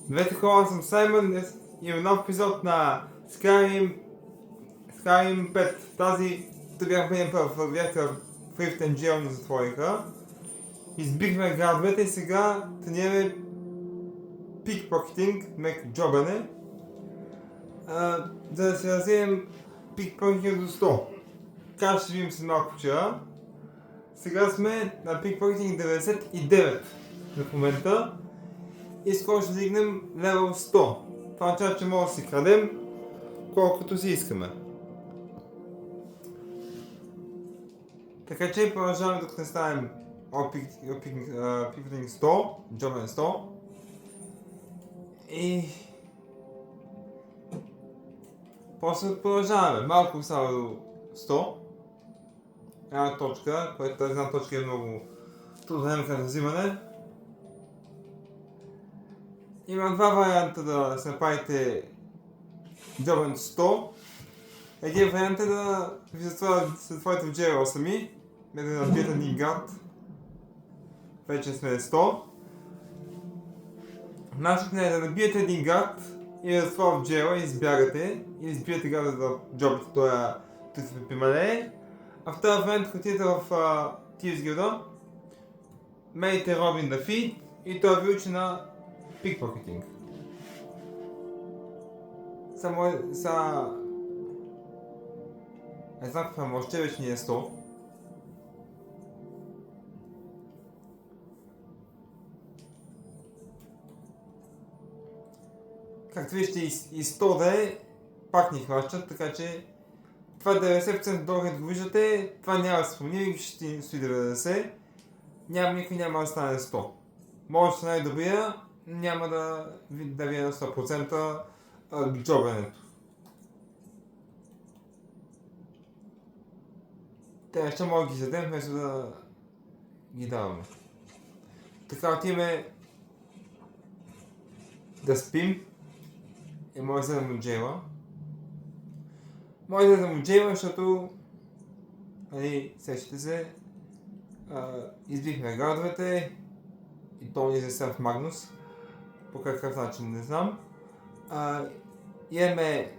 Здравейте хора, аз съм Саймън. Днес имам нов епизод на Skyrim 5. Тук бяхме един път, бяха в Rift and Jail ни затвориха. Избихме градовете и сега тренираме пикпокетинг, мек джобане, за да се развием пикпокетинг до 100. Как ще видим след малко вчера. Сега сме на пикпокетинг 99 в момента. И скоро ще дигнем левел 100. Това означава, че може да си крадем колкото си искаме. Така че продължаваме докато не станем пикпокетинг 100, джобен 100. И после продължаваме. Малко остава до 100. Една точка, която тази една точка е много трудна за взимане. Има два варианта да се направите джобен 100. Един вариант е да ви затворите в джейла сами, да набиете един град. Вече сме 100. Начинът е да набиете един град и да затворите в джейла и избягате. И избиете града да джобите, той се прималее. А втори вариант отидете в Гилдията, мейте Робин да фид и той ви учи на пикпокетинг. Не знам какво може, че вече ни е 100. Както вижте и 100 да е, пак ни хващат, така че това 90% долу го виждате, това няма да се спомни, винаги ще стои 90. Никой няма да стане 100. Може да се най-добрия, няма да ви е на 100% джобенето. Те неща може да ги задем, вместо да ги даваме. Така отиваме да спим и може да вземем от джейла. Може да вземем от джейла, защото сещате се, избихме градовете и то ни излезе в Магнус. По какъв начин не знам. Имаме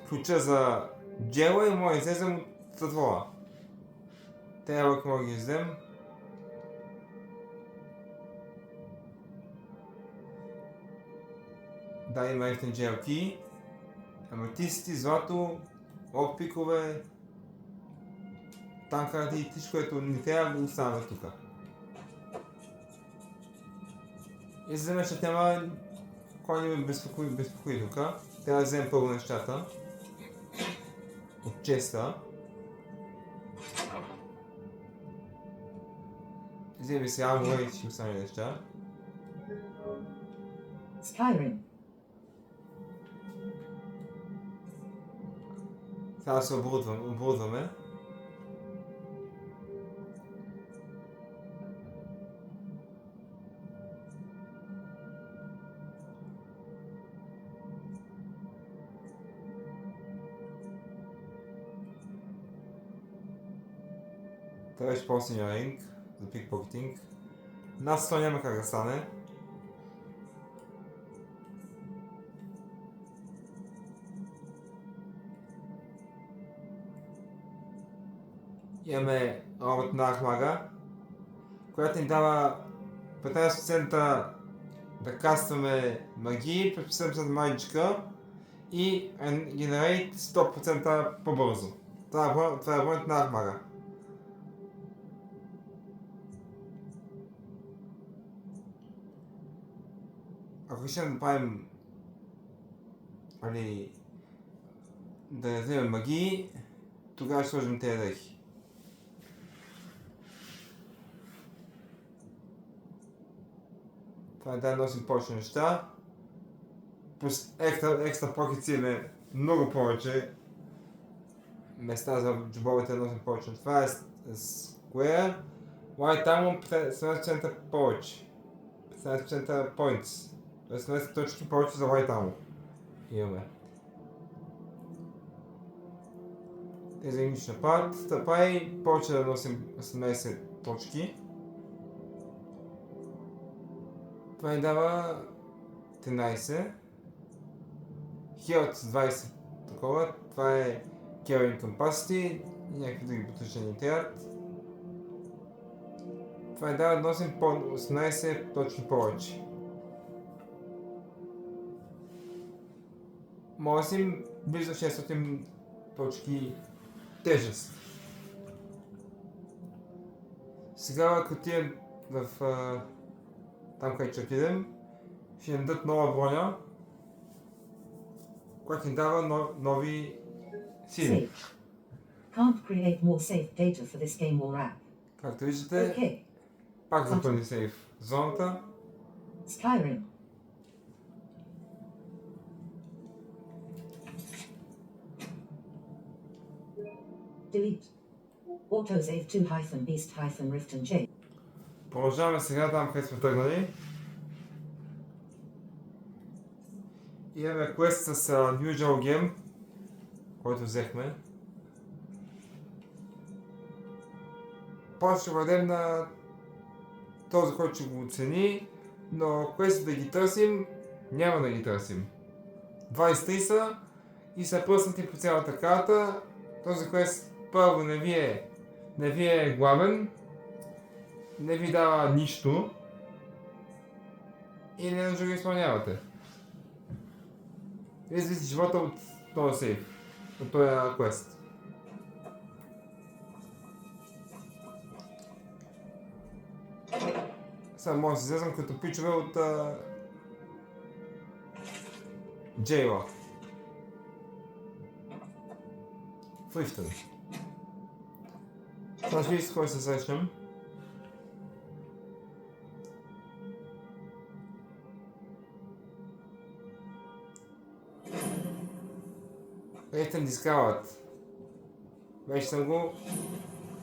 ключа за джела и може да излезем от затвора. Трябва да ги издем. Да, има ефтин джел ки, аметисти, злато, локпикове, танкарти и всичко, което не трябва да остане тук. И за мен ще няма кой ни ме безпокои тук. Трябва да вземем първо нещата от честа. Вземи се амура и ще остане неща. Skyrim. Сега да се оборудваме. Това беше по-силния ринг за пикпокетинг. Нас това няма как да стане. Имаме робот на Ахмага, която ни дава 15% да кастваме магии, 50% магичка и генерейт 100% по-бързо. Това е робот на Ахмага. Ако ще направим да вземем магии, тогава ще сложим тези дрехи. Това е да носим повече неща. Плюс екстра покет имаме много повече места за джобовете да носим повече. Това е Square. White Ammo 17% повече. 17% points. 18 точки повече за White Ammo. Имаме. Тези инглиш напад. Тъпай повече да носим 18 точки. Това ни дава 13. Health 20 такова. Това е Carrying Capacity и някакви други потушения ни трябват. Това е да носим по 18 точно повече. Носим близо 600 точки тежест. Сега ако отидем в там където ще отидем, ще ни дадат нова броня, която ни дава нови сили. Can't create more safe data for this game or app. Както виждате, пак запълни сейф зоната. Skyrim. Delete. Autosave 2-beast-rift-j. Продължаваме сега там, където сме тръгнали. Имаме квест с Usual Game, който взехме. После ще бъдем на този, който ще го оцени, но квест да ги търсим, няма да ги търсим. 23 са и са пръснати по цялата карта. Този квест първо не ви е главен, не ви дава нищо и не може да го изпълнявате. Вие зависи живота от този сейф, от този квест. Сега може да се излезам като пичове от Джейла. В лифта. Сега ще види с кой се срещам. Лифтън дискават. Вече съм го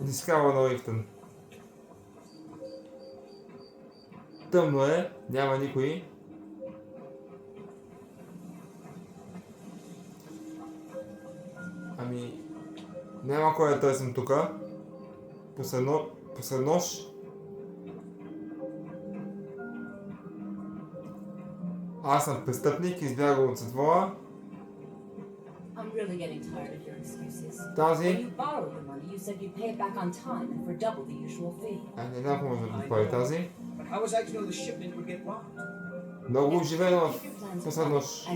дискавал на лифтън. Тъмно е, няма никой. Ами, няма кой да търсим тука. Посред нощ. Аз съм престъпник, избягал от затвора. Тази... не знам какво може да направи тази. Много оживено в посред нощ.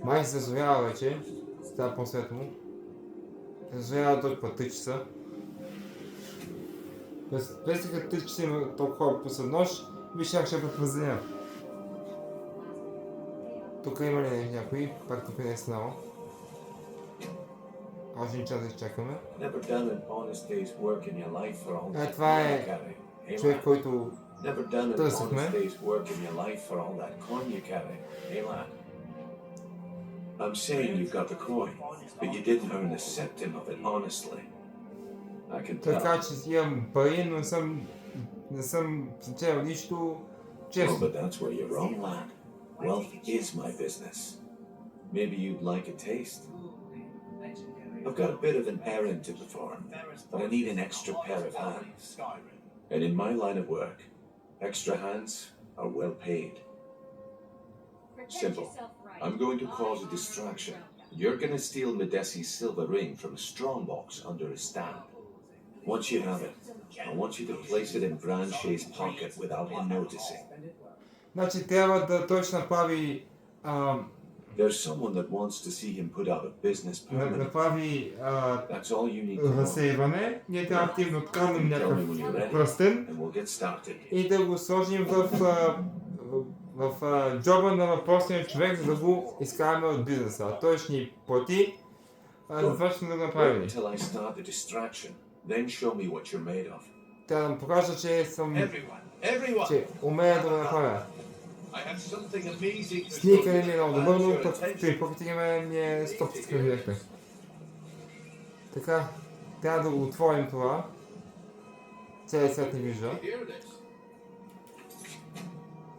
Май се зазорява вече. Става по-светло. Се зазорява този път 3 часа. Без като 3 часа има толкова хора посред нощ, виж как ще препразня. Тук има ли някой? Пак тук не е снало. Още ни час да изчакаме. Това е човек, който търсихме. I'm saying you got the coin, but you didn't earn a septim of it honestly. I can tell. Така че имам пари, но не съм спечелил нищо честно. Oh, but that's where you're wrong, lad. Wealth is my business. Maybe you'd like a taste. I've got a bit of an errand to perform, but I need an extra pair of hands. And in my line of work, extra hands are well paid. Simple. I'm going to cause a distraction. You're going to steal Medesi's silver ring from a strongbox under his stand. Once you have it, I want you to place it in Branche's pocket without him noticing. Значи трябва да точно направи There's someone that wants to see him put out of business permanently. Направи That's all you need to know. разсейване. Ние трябва да активно откраднем някакъв пръстен And we'll get started. и да го сложим в джоба на въпросния човек, за да го изкараме от бизнеса. Той ще ни плати, за това ще да го направим. Until I start the distraction, then show me what you're made of. Трябва да му покажа, че че умея да го направя. Сникър ми е много добър, но пък при покетига ми е 100% видяхме. Така, трябва да го отворим това. Целият свят не вижда.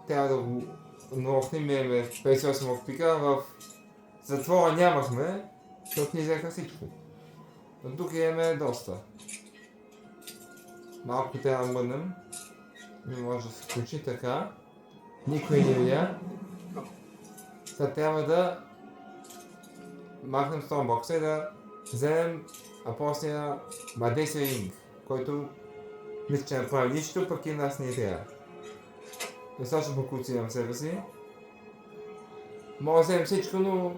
Трябва да го нахнем, имаме 58 локпика, в затвора нямахме, защото ни взеха всичко. Но тук имаме доста. Малко трябва да мъднем. Не може да се включи така. Никой не видя. Сега трябва да махнем стоунбокса и да вземем въпросния Мадеси Ринг, който мисля, че не прави нищо, пък и нас не трябва. Достатъчно покуци имам себе си. Мога да вземем всичко, но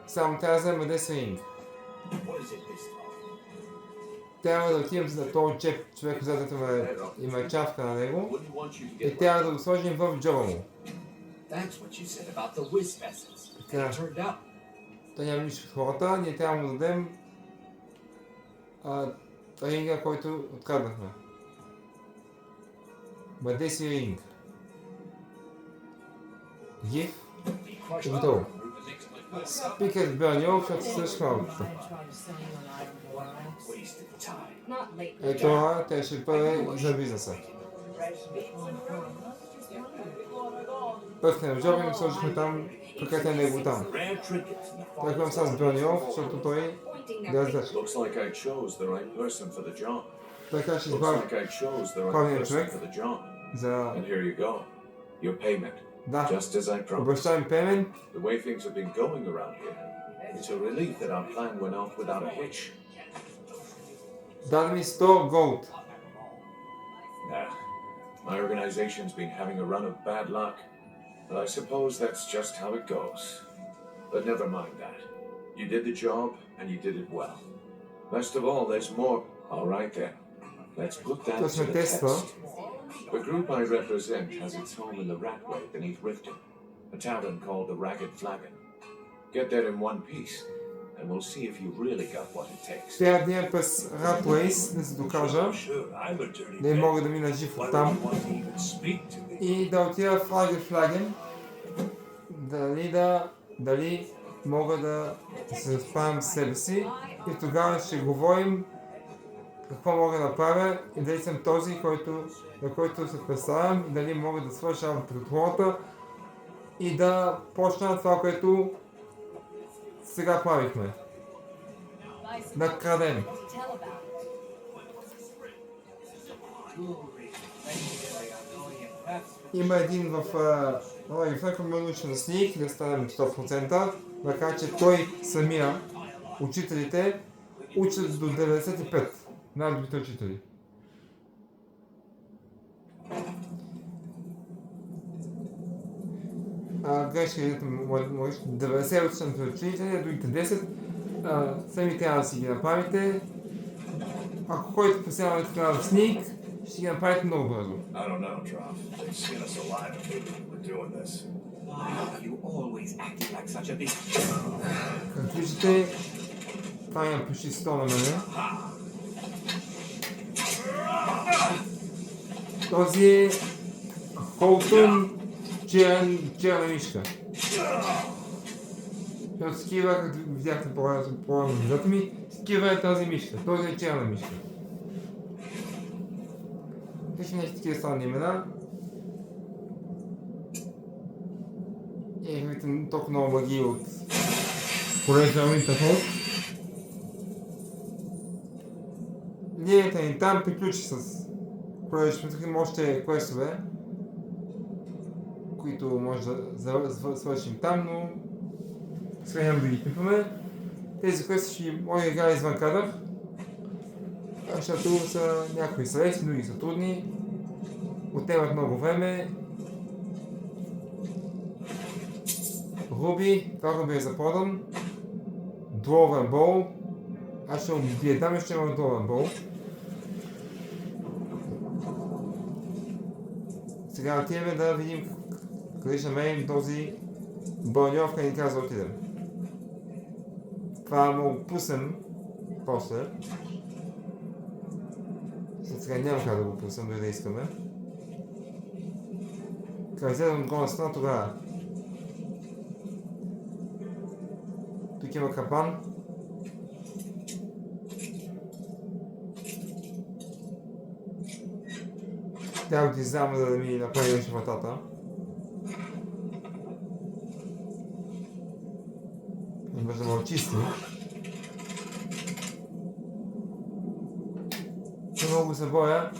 само трябва да вземем Мадеси Ринг. Трябва да отидем за този чеп, човек, зад има чавка на него, и трябва да го сложим в джоба му. Така. Той няма нищо от хората, ние трябва да му дадем ринга, който откраднахме. Мадеси Ринг. Гиф и готово. Спикът Бърнил, защото се свърши работата. Ето това, те ще бъде за бизнеса. Пъхнем в джоба и сложихме там, прекратен него там. Тръгвам с Бърнил, защото той да задача. Така ще избавя правилният човек за... Да, обещавам пеймент. Даде ми 100 голд. My organization's been having a run of bad luck, but I suppose that's just how it goes. But never mind that. You did the job, and you did it well. Best of all, there's more. All right then. Let's put that to the test. The group I represent has its home in the Ratway beneath Riften, a tavern called the Ragged Flagon. Get there in one piece, and we'll see if you really got what it takes. Трябва да имам през Ratways, да се докажа, да мога да мина жив оттам и да отида в Ragged Flagon, дали мога да се справям с себе си и тогава ще говорим какво мога да направя и дали съм този, на който се представям и дали мога да свърша работа пред хората и да почна това, което сега правихме. Да крадем. Има един в Райфък, ме научи на сник, да станем 100%, така че той самия, учителите, учат до 95. Най-добрите учители. Грешка, 90% учителите, другите 10, сами трябва да си ги направите. Ако ходите постоянно така в сник, ще ги направите много бързо. Как виждате, това има почти 100 на мене. Този е Холтън черна мишка. Защото скива, като видяхте по-рано на визата ми, скива е тази мишка. Този е черна мишка. Вижте нещо такива странни имена. И видите толкова много магии от колежа на Winterhold. Линията ни там приключи с колежа. Имам още квестове, които може да свършим там, но сега няма да ги пипаме. Тези квести ще може да играя извън кадър, защото са някои са лесни, други са трудни, отнемат много време. Руби, това руби е за продан. Dwarven Bowl. Аз ще убия там и ще имам Dwarven Bowl. Сега отиваме да видим къде ще намерим този бърньов, къде ни казва да отидем. Това мога да пуснем после. Сега няма как да го пуснем, дори да искаме. Как излезем от горна страна тогава. Тук има капан. Трябва да иззам да ми направи вече вратата. Може да ме очисти. Много се боя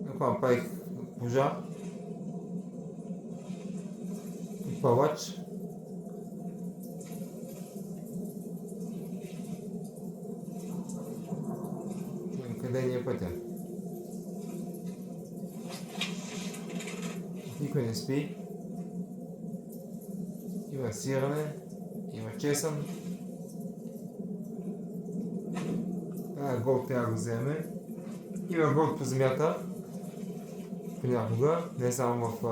Ако направих пожар и палач. Къде ни е пътя? Никой не спи. Има сирене, има чесън. Голд трябва да го вземе. Има голд по земята. Понякога, не само в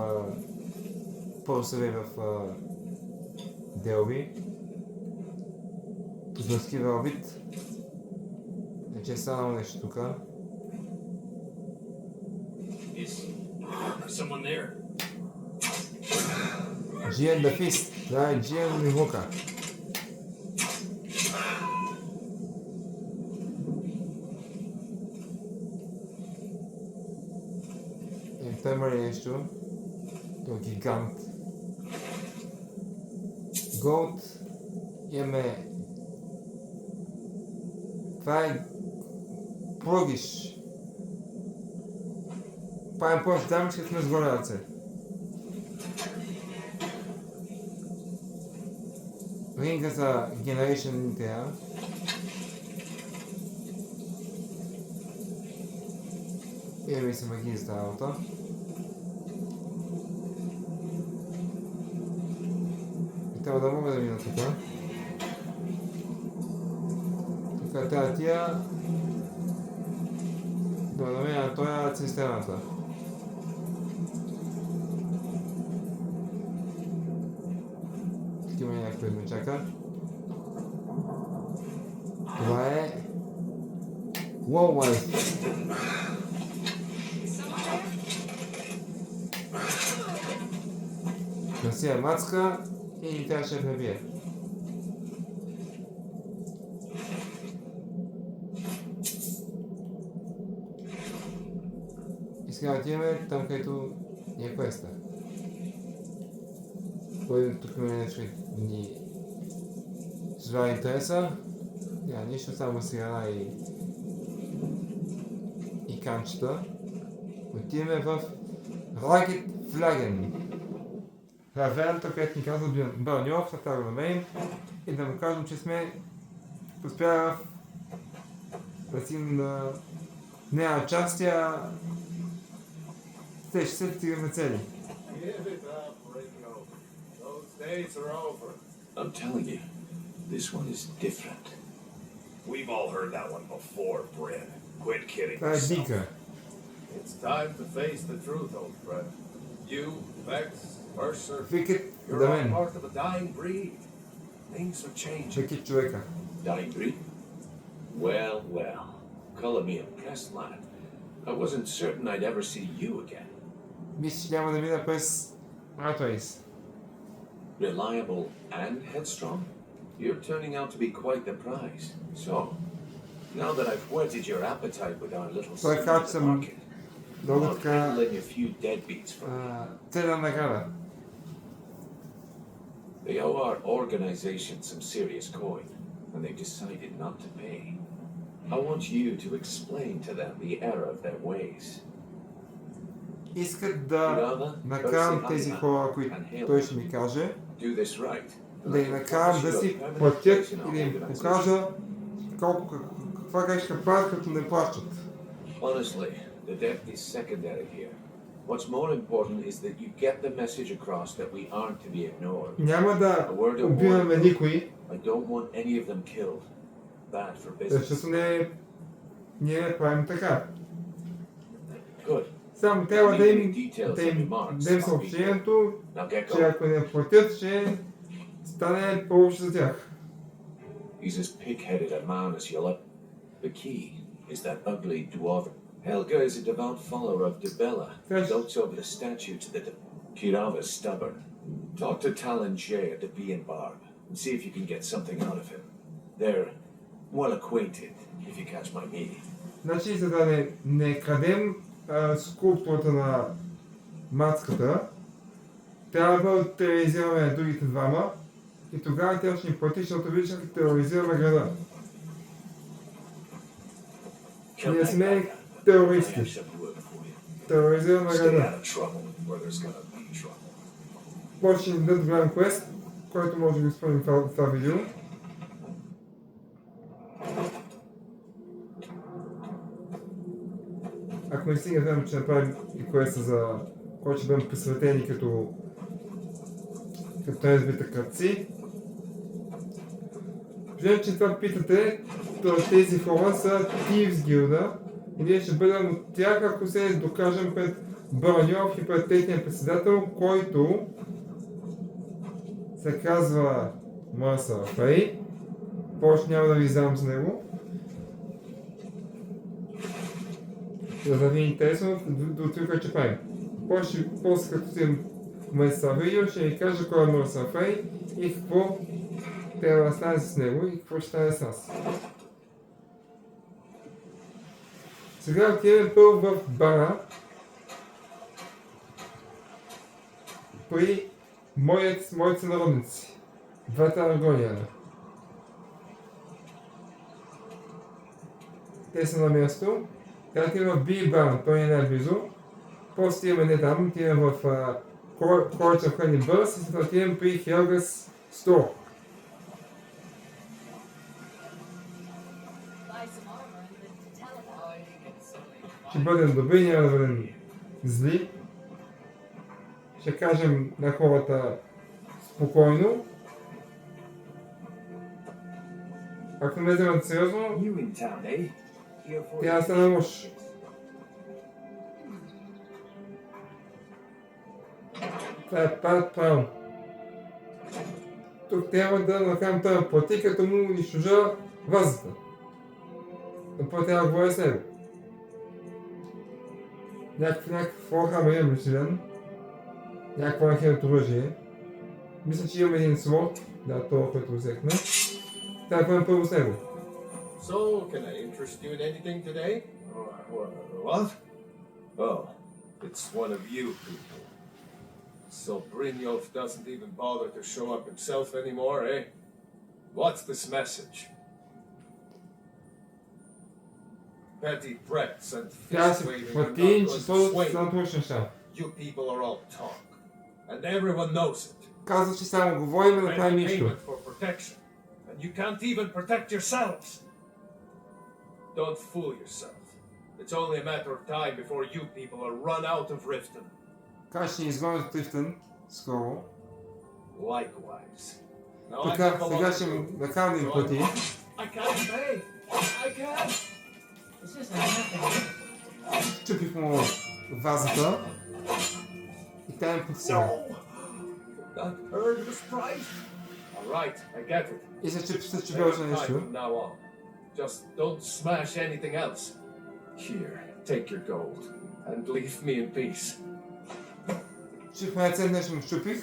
Порсове и в Делби. Познавски велбит. Не че е станало нещо тук. Джиен да фист. Да, е Джиен ми вука. Той има ли нещо? Той е гигант. Голд. Имаме... Това е... Прогиш. Правим повече дамич, като сме с горе ръце. Ринга за Generation Intel. Имаме се магии за тази работа. И трябва да мога да мина тук. Тук трябва тия да намеря на този цистерната. Тук има някой да ме чака. Това е Wallwife. Красива мацка и ни трябваше да набие. И сега отиваме там, където ни е квеста. Тук има нещо ни звава интереса. Няма нищо, само сирена и канчета. Отиваме в Ракет Флаген. Равената, където ни казва Бърньов, да го намерим и да му кажем, че сме успяли да си на частия те ще се стигаме цели. I'm telling you, this one is different. We've all heard that one before, Bryn. Quit kidding Това е yourself. дика. It's time to face the truth, old friend. You, Vex, Mercer, Викът you're да all мен. part of a dying breed. Things are changing. Викът човека. Dying breed? Well, well. Color me impressed, lad. I wasn't certain I'd ever see you again. Мисля, че няма да мина през Ратуейс. Reliable and headstrong? You're turning out to be quite the prize. So, now that I've whetted your appetite with our little Той scene каза, in че the съм market, много I'll така peddle in a few deadbeats for me. ценна награда. They owe our organization some serious coin, and they've decided not to pay. I want you to explain to them the error of their ways. Искат да накарам тези хора, които той ще ми каже, Do this right. да ги накарам да си платят и да им покажа каква грешка правят, като не плащат. Honestly, the debt is secondary here. What's more important is that you get the message across that we aren't to be ignored. Няма да убиваме никой, I don't want any of them killed. Bad for business. защото ние не правим така. Good. Само трябва да им дадем съобщението, Now get че going. ако не платят, ще стане по-лошо за тях. He's as pig-headed a man as you'll ever. The key is that ugly dwarf. Helga is a devout follower of Dibella. Yes. Dotes over the statue to the Kirava's stubborn. Talk to Talon Jay at the Bee and Barb and see if you can get something out of him. They're well acquainted, if you catch my meaning. Значи, за да не крадем скулптурата на мацката, трябва да тероризираме другите двама и тогава тя ще ни плати, защото виж как тероризираме града. Come Ние back сме by then. I have терористи. some work for you. Тероризираме Stay града. out of trouble where there's gonna be trouble. Почне ни дадат голям квест, който може да го изпълним това видео. Ако не стига време, че направим и квеста за който ще бъдем посветени като избита крадци. Виждам, че това питате, тези хора са Thieves гилда и ние ще бъдем от тях, ако се докажем пред Браньов и пред техния председател, който се казва Мърса Фей. Повече няма да ви знам с него. За да ви е интересно, до тук ще правим. После като си Мърса видео, ще ви кажа кой е Мърса Фей и какво трябва да стане с него и какво ще стане с нас. Сега отиваме първо в бара при моите сънародници. Двата аргониана. Те са на място. Сега отиваме в Би бар, той е най-близо. После отиваме не там, отиваме в Courts of Honey Bus и след отиваме при Helga's Store. Ще бъдем добри, няма да бъдем зли. Ще кажем на хората спокойно. Ако не вземат сериозно, You in town, eh? Here for тя да стане лош. Това е правилно. Тук трябва да накарам този плати, като му унищожа вазата. Напълно трябва да говоря с него. Някакъв Warhammer имаме член. Някакво нахилното оръжие. Мисля, че имаме един слот. Да, това, което взехме. Трябва да бъдем първо с него. So, can I interest you in anything today? What? Oh, It's one of you people. So Brynjolf doesn't even bother to show up himself anymore, eh? What's this message? Petty threats and Тя fist се waving are плати, not че going to това sway. са точно неща. You people are all talk. And everyone knows it. Казва, че само говорим и да правим Rent нищо. payment for protection. And you can't even protect yourselves. Don't fool yourself. It's only a matter of time before you people are run out of Riften. Как ще ни изгонят от Рифтън скоро. Likewise. Now I Така, have a сега lot ще to му do. накарам да им плати. I can't pay. I can't. It's just happening. Чупих му вазата. И тя им плати сега. Not earn this price. All right, I get it. И се чупи Take за time нещо. from now on. Just don't smash anything else. Here, take your gold and leave me in peace. Чух най-ценно нещо му щупих.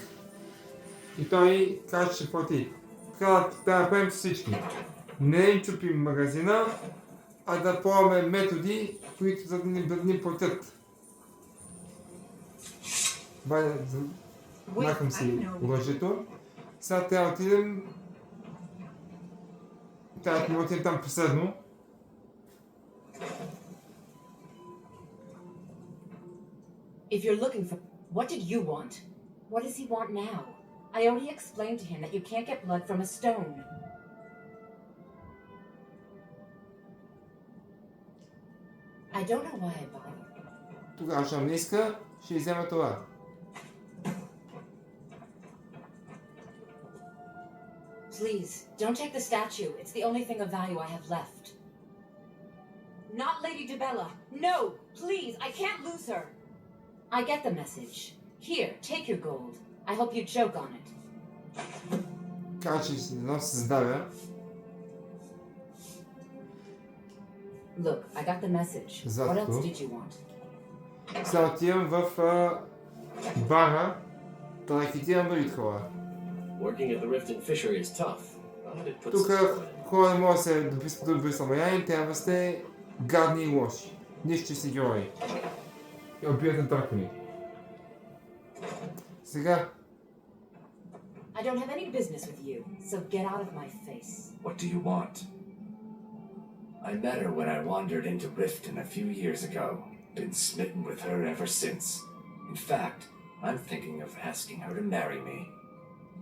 И той каза, че ще плати. Така да направим всички. Не им чупим магазина, а да пробваме методи, които да ни платят. Махам си оръжието. Сега трябва да отидем. Трябва да отидем там последно. If you're looking for... What did you want? What does he want now? I already explained to him that you can't get blood from a stone. I don't know why I bothered. Тогава, щом не иска, ще взема това. Please, don't take the statue. It's the only thing of value I have left. Not Lady Dibella. No! Please, I can't lose her. I get the message. Here, take your gold. I hope you choke on it. Каза, че едно се задавя. Look, I got the message. What else did you want? Сега отивам в бара, да рекетирам другите хора. working at the Riften fishery is tough. But it puts Тук some sweat in it. хора не може да се добри самояни, трябва да сте гадни и лоши. Нищо си герои. И убивате дракони. Сега, I don't have any business with you, so get out of my face. What do you want? I met her when I wandered into Riften a few years ago. Been smitten with her ever since. In fact, I'm thinking of asking her to marry me.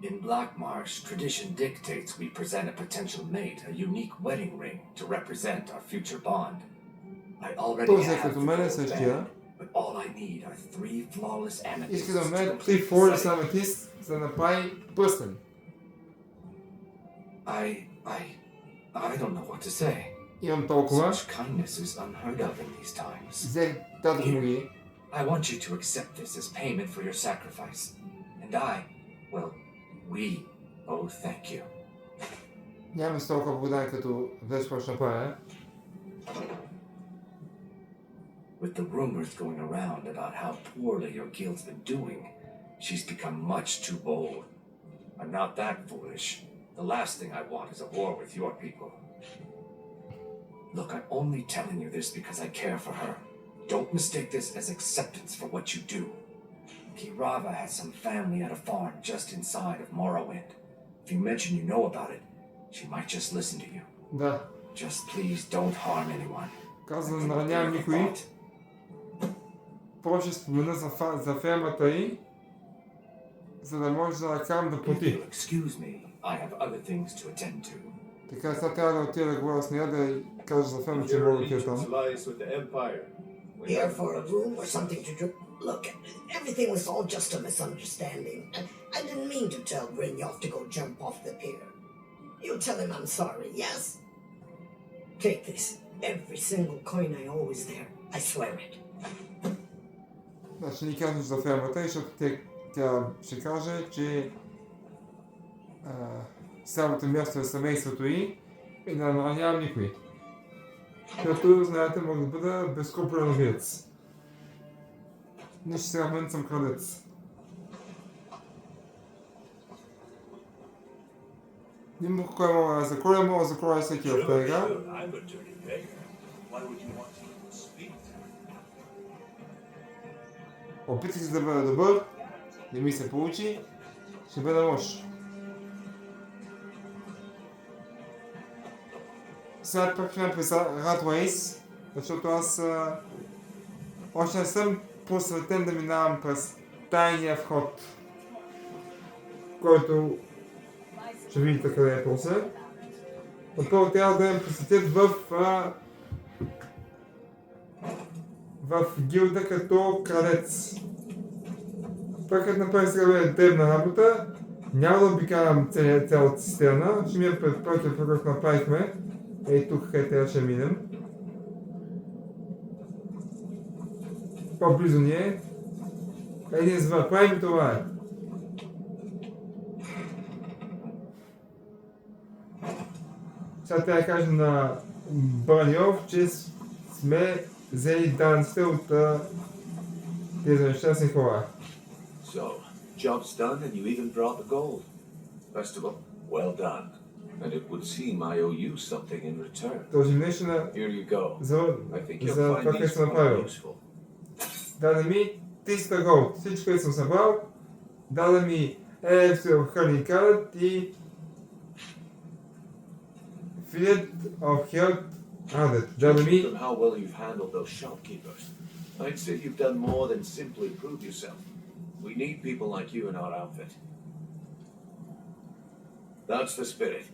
In Blackmarsh, tradition dictates we present a potential mate a unique wedding ring to represent our future bond. I already Този have като the мен е gold същия. band, but all I need are 3 flawless amethysts. Иска да to ме complete 3 the Flawless set. Amethyst, за да направи пръстен. I don't know what to say. Имам толкова. Such kindness is unheard of in these times. Взех, дадох му ги. I want you to accept this as payment for your sacrifice. And we owe thank you. Нямам с толкова вода, като вече почна направя. With the rumors going around about how poorly your guild's been doing, she's become much too bold. I'm not that foolish. The last thing I want is a war with your people. Look, I'm only telling you this because I care for her. Don't mistake this as acceptance for what you do. Kirava has some family at a farm just inside of Morrowind. If you mention you know about it, she might just listen to you. Да. Just please don't harm anyone. Казвам, нямам никой. Просто ще спомена за фермата й, за да може да накарам да If плати. you'll excuse me, I have other things to attend to. Така, сега трябва да отида да говоря с нея, да й кажа за ферма, че Your мога да отида allegiance там. lies with the Empire. Here for a room or something to drink. Look, everything was all just a misunderstanding. I didn't mean to tell Brynjolf to go jump off the pier. You tell him I'm sorry, yes? Take this. Every single coin I owe is there. I swear it. Значи ни казваш за фермата, защото тя ще каже, че самото място е семейството й и нямам никой. Като, знаете, мога да бъда безкрупулен убиец. Нищо сега в момента съм крадец. Няма кой мога да закроя, мога да закроя всеки в тази игра. I'm a dirty beggar. Why would you want to speak to me? Опитах се да бъда добър, не ми се получи, ще бъда лош. Сега пък ме през Radways, защото аз още не съм посветен да минавам през тайния вход, който ще видите къде е после. Отново трябва да ме посетят в гилда като крадец. Това като направи сега е дребна работа, няма да обикарам цялата цистерна, ще мина пред пътя, който направихме. Ей тук, къде трябва ще минем. По-близо ни е. Един звър, правим това е. Сега трябва да кажем на Брynjolf, че сме взели данците от тези нещастни хора. So, job's done and you even brought the gold. First of all, well done. And it would seem I owe you something in return. Този нещо на... Here you go. за I think you'll това, find което these съм направил. quite useful. Даде ми 300 голд. Всичко, което съм събрал, даде ми Elixir Honey Card и Fiat of Health Added. Даде ми... From how well you've handled those shopkeepers, I'd say you've done more than simply prove yourself. We need people like you in our outfit. That's the spirit.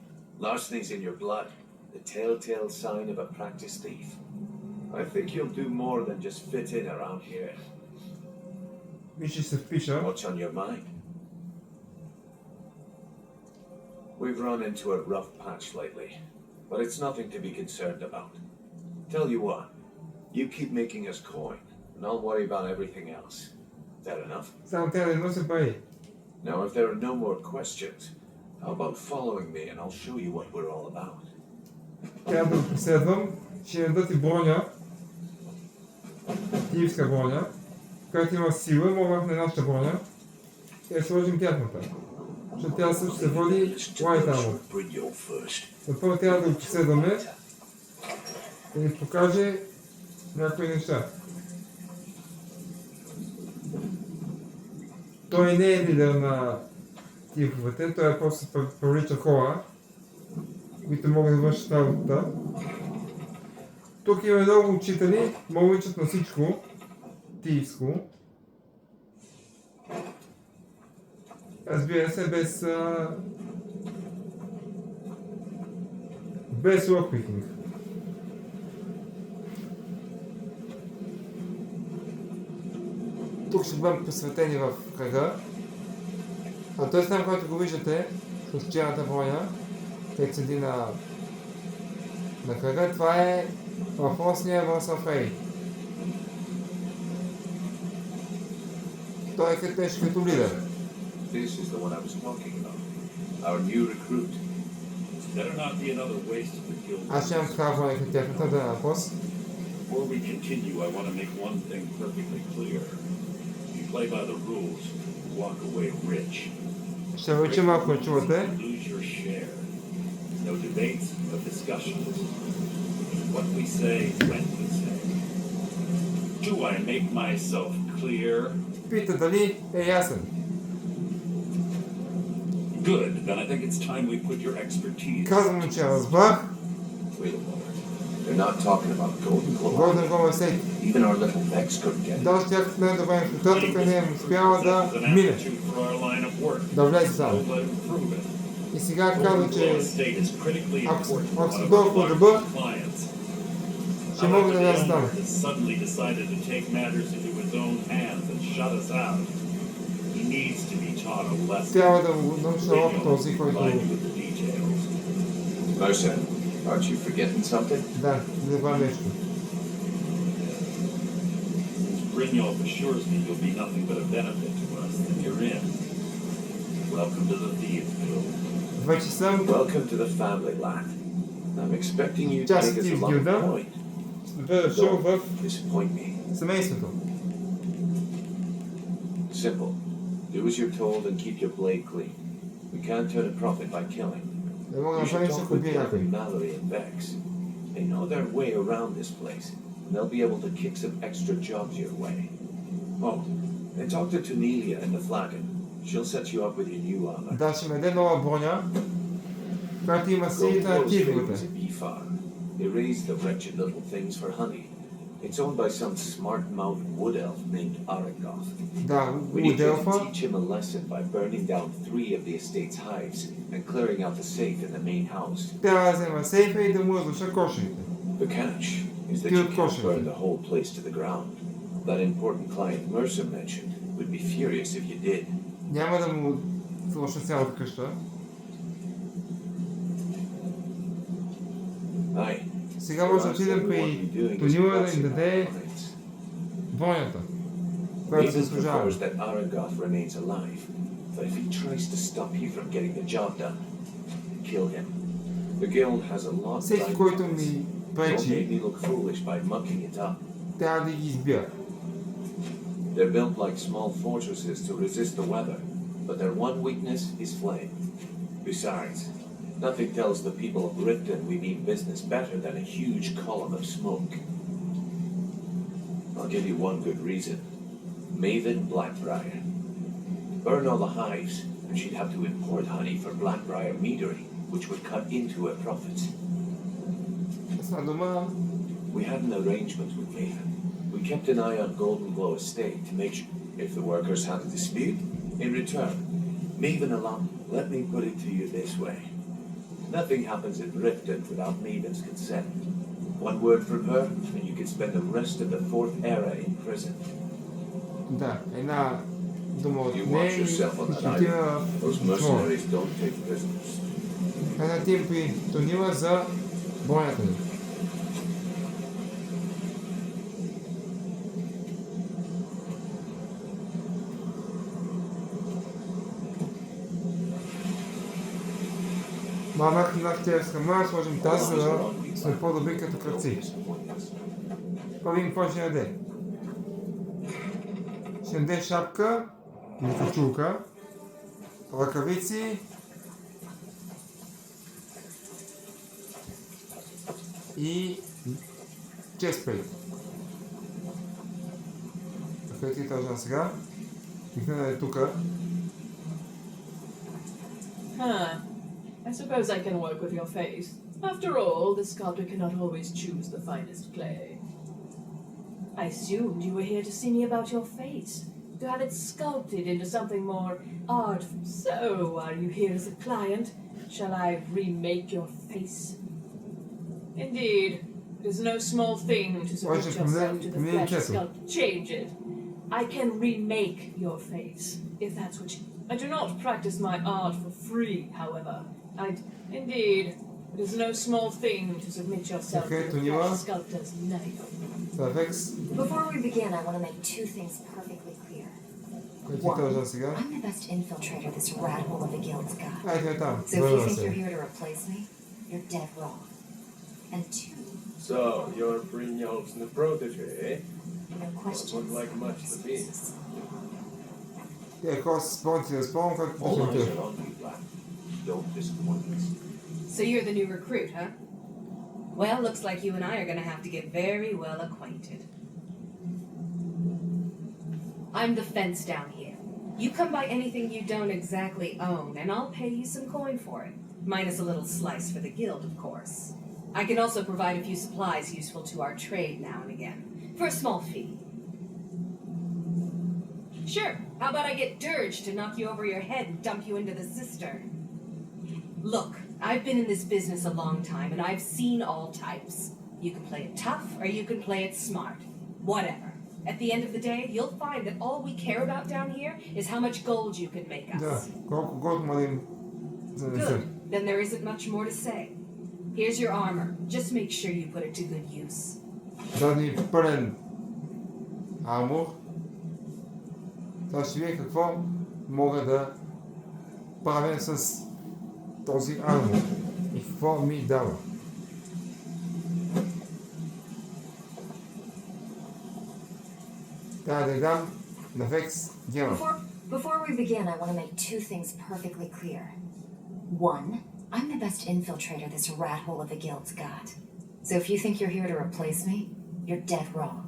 Larceny's in your blood. The telltale sign of a practiced thief. I think you'll do more than just fit in around here. Виж, се впиша. What's on your mind? We've run into a rough patch lately, but it's nothing to be concerned about. Tell you what, you keep making us coin, and I'll worry about everything else. Fair enough? Само трябва да нося пари. Now, if there are no more questions, how about following me and I'll show you what we're all about? Трябва да последвам. Ще ми дадат и броня. Киевска броня, която има сила, мога махне нашата броня и да сложим тяхната. Защото тя също се води лайт армор. Напълно трябва да го последваме и ни покаже някои неща. Той не е лидер на типовете, той е просто привлича хора, които могат да вършат работата. Тук има много учители, могат учат на всичко. Тиевско. Разбира се, без локпикинг. Тук ще бъдем посветени в кръга. А този знак, който го виждате, с черната война, където седи на кръга, това е въпросния Върсафей. Той е като лидер. This is the one I was talking about. Our new recruit. Better not be another waste of the guild. Аз ще имам такава война като тяхната да е въпрос. Before we continue, I want to make one thing perfectly clear. If you play by the rules, you walk away rich. Ще научим, ако не чувате. Lose your share. No debates, no discussions. What we say, when we say. Do I make myself clear? Пита дали е ясен. Good. Then I think it's time we put your expertise. Казвам, че разбрах. Wait a moment. They're not talking about Golden Glow. Гордон Гома Сейт. Even our little Vex couldn't get it. Даже тях най-добре инфилтрат, тук не е успяла да мине. Да влезе там. И сега казва, че ако се толкова добър, ще мога да влезе там. Трябва да го науча от този, който... Mercer, aren't you forgetting something? Да, забравя нещо. Brynjolf assures me you'll be nothing but a benefit to us, and you're in. Welcome to the Thieves Guild. Вече съм Welcome to the family, lad. I'm expecting you to Just take us Thieves along the Guild, point. да дошъл в Don't disappoint me. семейството. Simple. Do as you're told and keep your blade clean. We can't turn a profit by killing. Не мога да You should направим talk всяко with бие някой. Captain Mallory and Vex. They know their way around this place. They'll be able to kick some extra jobs your way. Oh, and talk to Tunelia in the flagon. She'll set you up with your new armor. Да, ще ме даде нова броня, която има силите на Goldglow's тигровете. is a bee farm. They raise the wretched little things for honey. It's owned by some smart-mouthed wood elf named Aragoth. Да, We need you to Уделфа. teach him a lesson by burning down 3 of the estate's hives and clearing out the safe in the main house. Трябва да взема сейфа и да му разруша кошерите. The catch is that Good you can't caution. burn the whole place to the ground. That important client Mercer mentioned would be furious if you did. Няма да му сложа цялата къща. Aye. Сега може да отидем при Тонила да им даде бронята, която се Maven заслужава. prefers that Aragoth remains alive, but if he tries to stop you from getting the job done, kill him. The guild has a lot Всеки, lined който up for ми this. Don't make пречи, me look foolish by mucking it up. трябва да ги избия. They're built like small fortresses to resist the weather, but their one weakness is flame. Besides, nothing tells the people of Riften we mean business better than a huge column of smoke. I'll give you one good reason. Maven Blackbriar. Burn all the hives, and she'd have to import honey for Blackbriar meadery, which would cut into her profits. С една дума, We had an arrangement with Maven. We kept an eye on Golden Glow Estate to make sure if the workers had a dispute, in return, Maven alone, let me put it to you this way. Nothing happens in Riften without Maven's consent. One word from her, and you can spend the rest of the Fourth Era in prison. да, една дума от You нея watch и yourself on that ще island. отива Those в затвора. mercenaries don't take prisoners. Една тим при Тонила за бронята ни. Мамах на тевска мая, сложим тази, за да сме по-добри като кръци. Това видим какво ще яде. Ще яде шапка или качулка, ръкавици и честплейт. Където ти тържа сега? Тихна да е тука. Huh. I suppose I can work with your face. After all, the sculptor cannot always choose the finest clay. I assumed you were here to see me about your face, to have it sculpted into something more artful. So, are you here as a client? Shall I remake your face? Indeed, it is no small thing to submit yourself to the flesh sculptor. Change it. I can remake your face, if that's what you... I do not practice my art for free, however. Indeed, it is no small thing to submit yourself to the flesh sculptor's knife. Before we begin, I want to make two things perfectly clear. One, I'm the best infiltrator this rat hole of the guild's got. So if you think you're here to replace me, you're dead wrong. And two... So, you're Brynjolf's new protege, No questions. Doesn't look like much to me. All eyes are on you, Black. Don't disappoint us. So you're the new recruit, huh? Well, looks like you and I are gonna have to get very well acquainted. I'm the fence down here. You come by anything you don't exactly own, and I'll pay you some coin for it. Minus a little slice for the guild, of course. I can also provide a few supplies useful to our trade now and again, for a small fee. Sure, how about I get Dirge to knock you over your head and dump you into the cistern? Look, I've been in this business a long time, and I've seen all types. You can play it tough, or you can play it smart. Whatever. At the end of the day, you'll find that all we care about down here is how much gold you can make us. Good. Then there isn't much more to say. Here's your armor. Just make sure you put it to good use. Дай пълен армор. Сега ще видя какво мога да правя с този армор и какво ми дава. Трябва да дам на Vex гема. Before we begin, I want to make two things perfectly clear. One, I'm the best infiltrator this rat hole of the guild's got. So if you think you're here to replace me, you're dead wrong.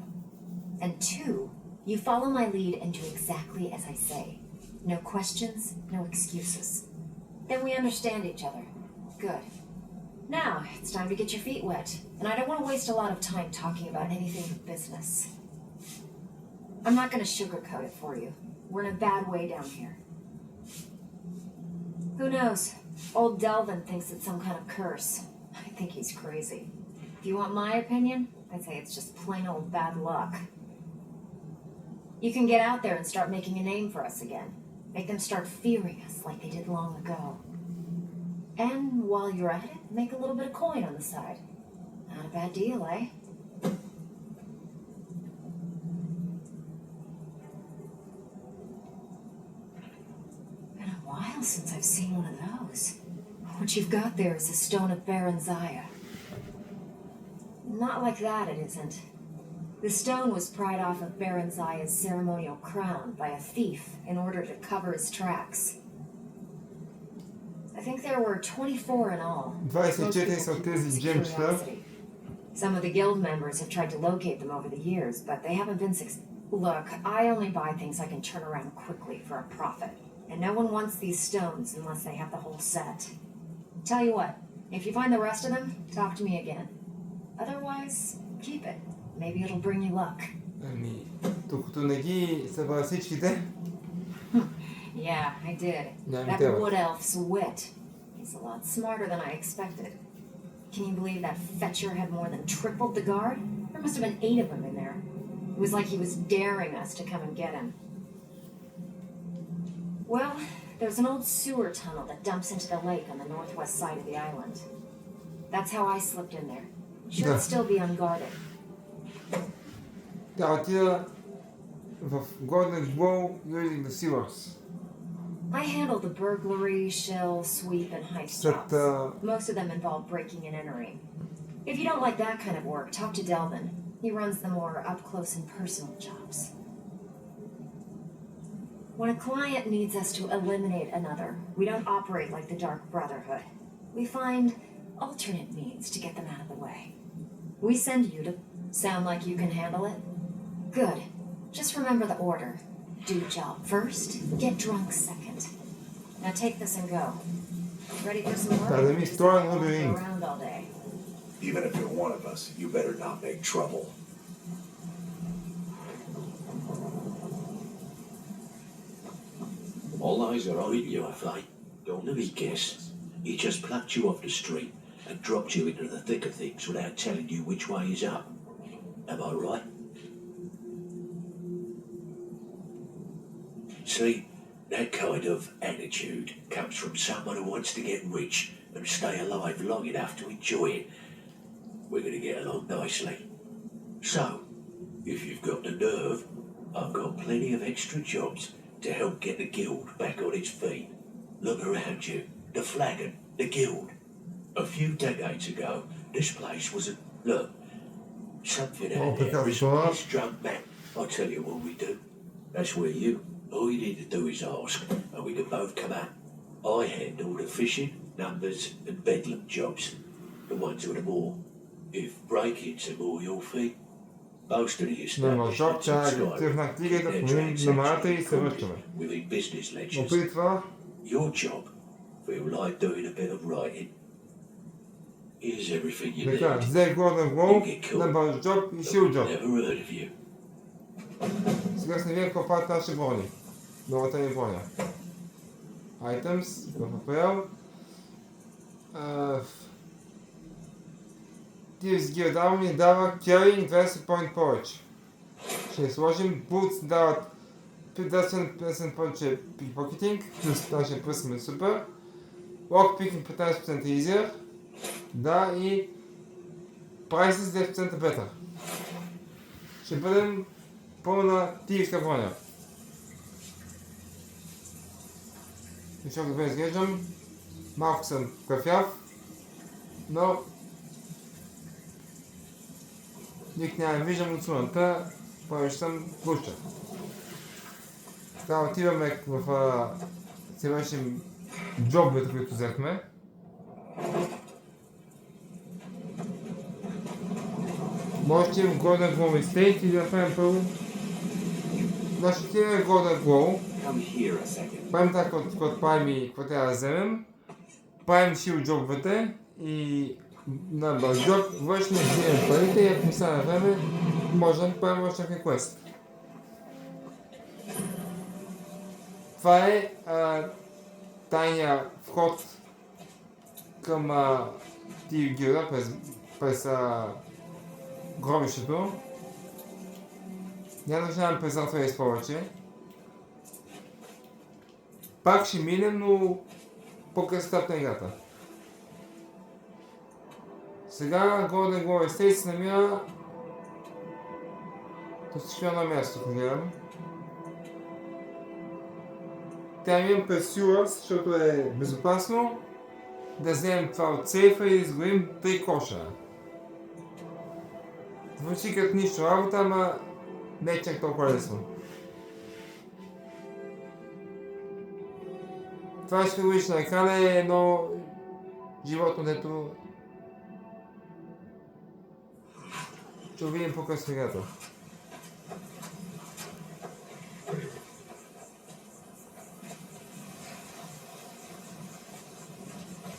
And two, you follow my lead and do exactly as I say. No questions, no excuses. Then we understand each other. Good. Now, it's time to get your feet wet, and I don't want to waste a lot of time talking about anything but business. I'm not going to sugarcoat it for you. We're in a bad way down here. Who knows? Old Delvin thinks it's some kind of curse. I think he's crazy. If you want my opinion, I'd say it's just plain old bad luck. You can get out there and start making a name for us again. Make them start fearing us like they did long ago. And while you're at it, make a little bit of coin on the side. Not a bad deal, eh? Been a while since I've seen one of those. What you've got there is a stone of Baron Zaya. Not like that, it isn't. The stone was pried off of Baron Zaya's ceremonial crown by a thief in order to cover his tracks. I think there were 24 in all. 24 са от тези джемчета. Some of the guild members have tried to locate them over the years, but they haven't been successful. Look, I only buy things I can turn around quickly for a profit. And no one wants these stones unless they have the whole set. Tell you what, if you find the rest of them, talk to me again. Otherwise, keep it. Maybe it'll bring you luck. Ами, докато не ги събра всичките. Yeah, I did. That wood elf's wit. He's a lot smarter than I expected. Can you believe that fetcher had more than tripled the guard? There must have been 8 of them in there. It was like he was daring us to come and get him. Well, there's an old sewer tunnel that dumps into the lake on the northwest side of the island. That's how I slipped in there. Should still be unguarded. Да, отида в Golden Bowl using the sewers. I handle the burglary, shill, sweep, and heist jobs. Most of them involve breaking and entering. If you don't like that kind of work, talk to Delvin. He runs the more up-close and personal jobs. When a client needs us to eliminate another, we don't operate like the Dark Brotherhood. We find alternate means to get them out of the way. We send you to... Sound like you can handle it? Good. Just remember the order. Do job first, get drunk second. Now take this and go. Ready for some more? Да, да ми строя Around all day. Even if you're one of us, you better not make trouble. All eyes are on you, FA. Don't let me guess. He just plucked you off the street and dropped you into the thick of things without telling you which way is up. Am I right? See, that kind of attitude comes from someone who wants to get rich and stay alive long enough to enjoy it. We're going to get along nicely. So, if you've got the nerve, I've got plenty of extra jobs to help get the guild back on its feet. Look around you. The flagon, the guild. A few decades ago, this place was a... Look, something out there is this drunk man. I'll tell you what we do. That's where you... All you need to do is ask, and we can both come out. I handle the fishing, numbers, and bedlam jobs. The ones with the more. If break-ins are more your thing, most of the establishments in Skyrim within business ledgers. Your job, feel like doing a bit of writing. Here's everything you need. Така, взе Гордън Глоу, набавиш джоб и сил джоб. Never heard of you. Сега с не вие какво правят наши брони. Новата ми броня. Items, в апрел. Тивс Гилдава ни дава Carrying 20 point повече. Ще сложим Boots дават 50% повече pickpocketing, плюс нашия пръст супер. Lockpicking 15% easier. Да, и Price с 10% better. Ще бъдем пълна тивска броня. Защото добре изглеждам, малко съм кафяв, но ник няма виждам от слънта, повече съм плуща. Така отиваме в си вършим джобовете, които взехме. Може да имам Golden Glow Estate и да направим първо. Значи отиваме Golden Glow. Правим така, когато правим и какво трябва да вземем. Правим шил джобовете и на бърджоб вършим да вземем парите и ако ми стане време, може да правим още някакъв квест. Това е тайния вход към тия гилда през гробището. Няма да минавам през Артвейс повече. Пак ще минем, но по-късно етап на играта. Сега Golden Glow Estate се намира достатъчно на място, ако гледам. Тя имам през сюра, защото е безопасно да вземем това от сейфа и да изгорим 3 коша. Звучи като нищо работа, ама не е чак толкова лесно. Това ще видиш на екрана е едно животно, дето ще видим по-късно играта.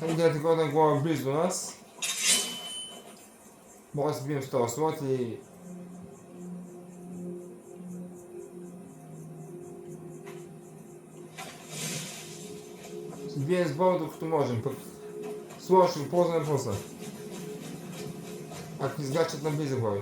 Идеята Golden Glow е близо до нас. Може да се бием с този слот и... Се бием с бол докато можем, пък слот ще го ползваме после. Ако изгачат на близо глави.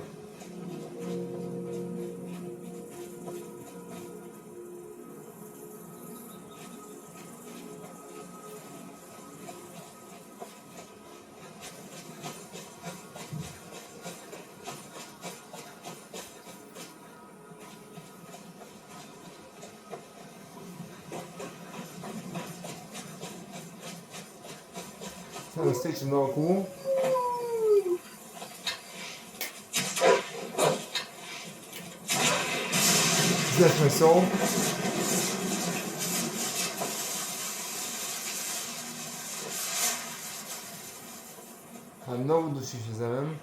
Това да стича много хубаво. Взехме сол. Много души ще вземем.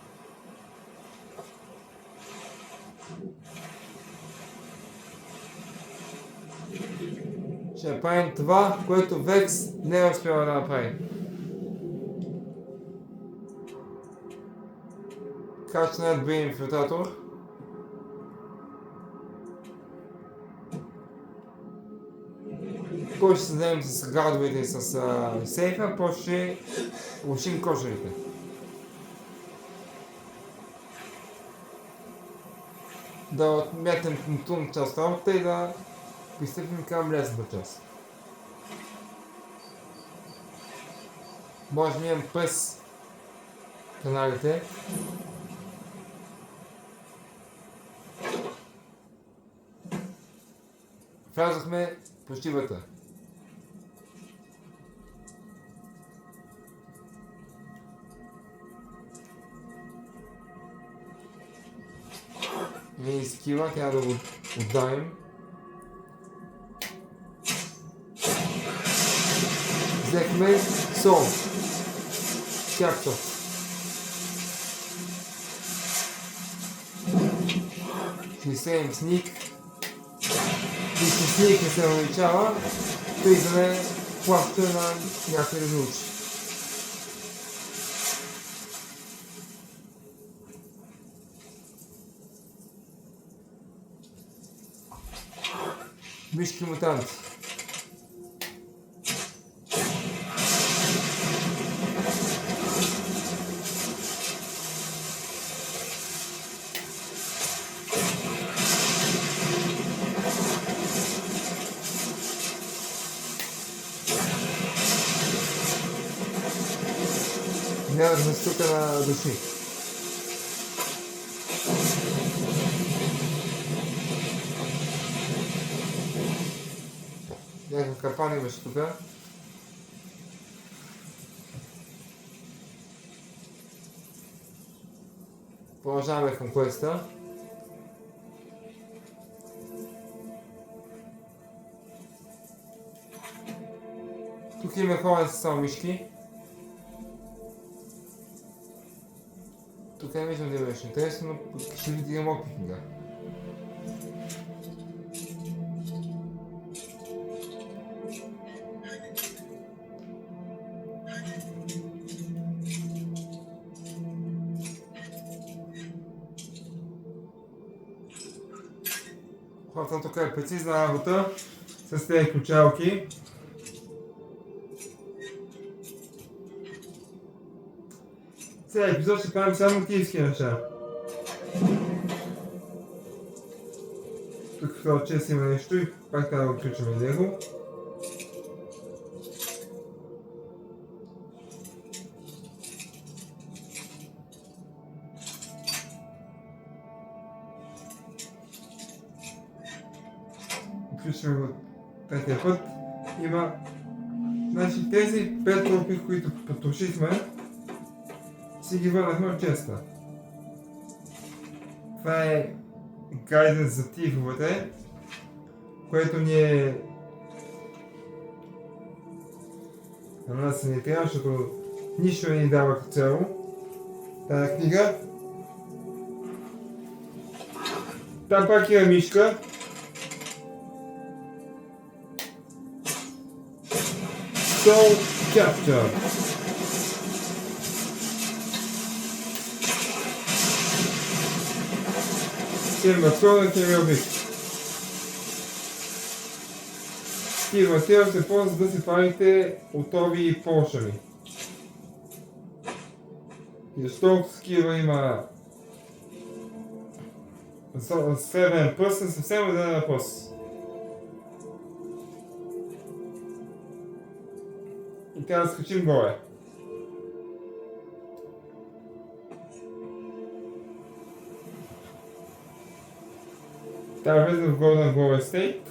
Ще направим това, което Векс не е успял да направи. Кач на добрия инфилтратор. После ще се вземем с градовете и с сейфа, после ще лошим кошерите. Да отметнем трудната част работа и да пристъпим към лесната част. Може да минем през каналите. Влязохме почти вътре. Мини скила, трябва да го отдаем. Взехме сол. Както. Ще изсеем сник. И сник не се увеличава, тъй да не плаща на някои резулти. Мишки мутанти. Гледахме стука на души. Някакъв капан имаше тука. Продължаваме към квеста. Тук има хора с само мишки. Тук не виждам да има нещо интересно, но ще ви дигам опитника. Хората тук е прецизна работа с тези ключалки. Сега епизод ще правим само киевски неща. Тук в този чест има нещо и пак трябва да отключим него. Отключваме го третия път. Има... Значи тези 5 трупи, които потушихме, си ги върнахме от честа. Това е гайден за тифовете, което ни е... На нас не трябва, защото нищо не ни дава като цяло. Тая книга. Там пак има мишка. Soul Capture. Тематурна керамик. Такива материали се ползват да си правите отрови полшами. И защото такива има среден пръст, е съвсем отделен пръст. И трябва да скачим горе. Трябва да влезем в Golden Glow Estate.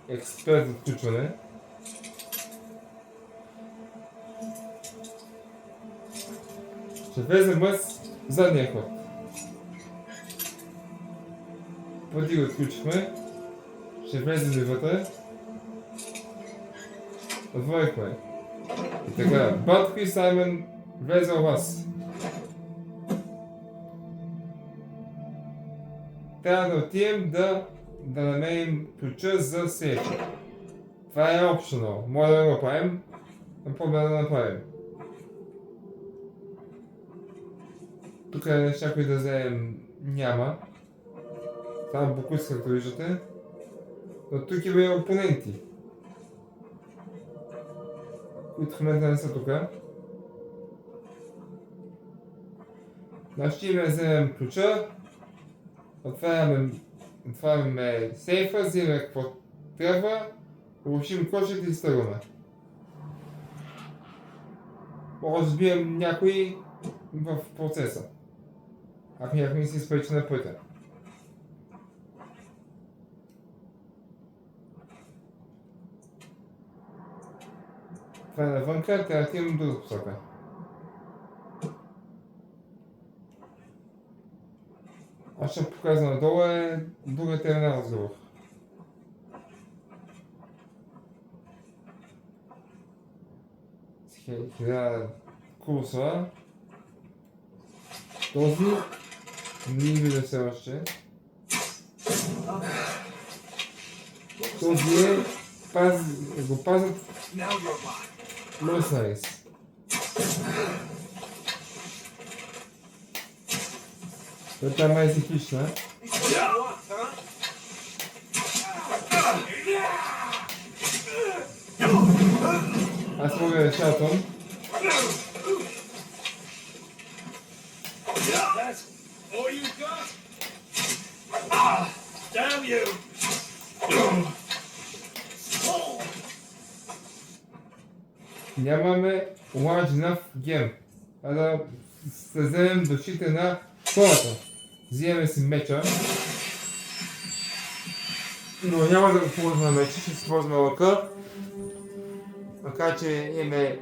Експерт за отключване. Ще влезем с задния ход. Преди го отключихме. Ще влезем и вътре. Отворихме. И така, Батко и Саймън влезе у вас. Трябва да отидем да намерим ключа за сейфа. Това е optional. Може да го направим, но по-добре да направим. Тук неща, които да вземем няма. Това е бокус, както виждате. Но тук има опоненти, които в момента не са тук. Значи ще вземем ключа, отваряме сейфа, вземем какво трябва, обобщим кошите и изтръгваме. Може да сбием някой в процеса, ако някой не си изпречи на пътя. Това е навънка, трябва да отидем до друга посока. Аз ще покажа надолу е друга терминал разговор. С 1000 курса. Този не вижда все още. Този е го пазят mercenaries. Това е май си хищна. Аз мога да шатвам. Нямаме large enough gem. А да се вземем душите на хората. Взимаме си меча. Но няма да го ползваме меча, ще си ползваме лъка. Макар че имаме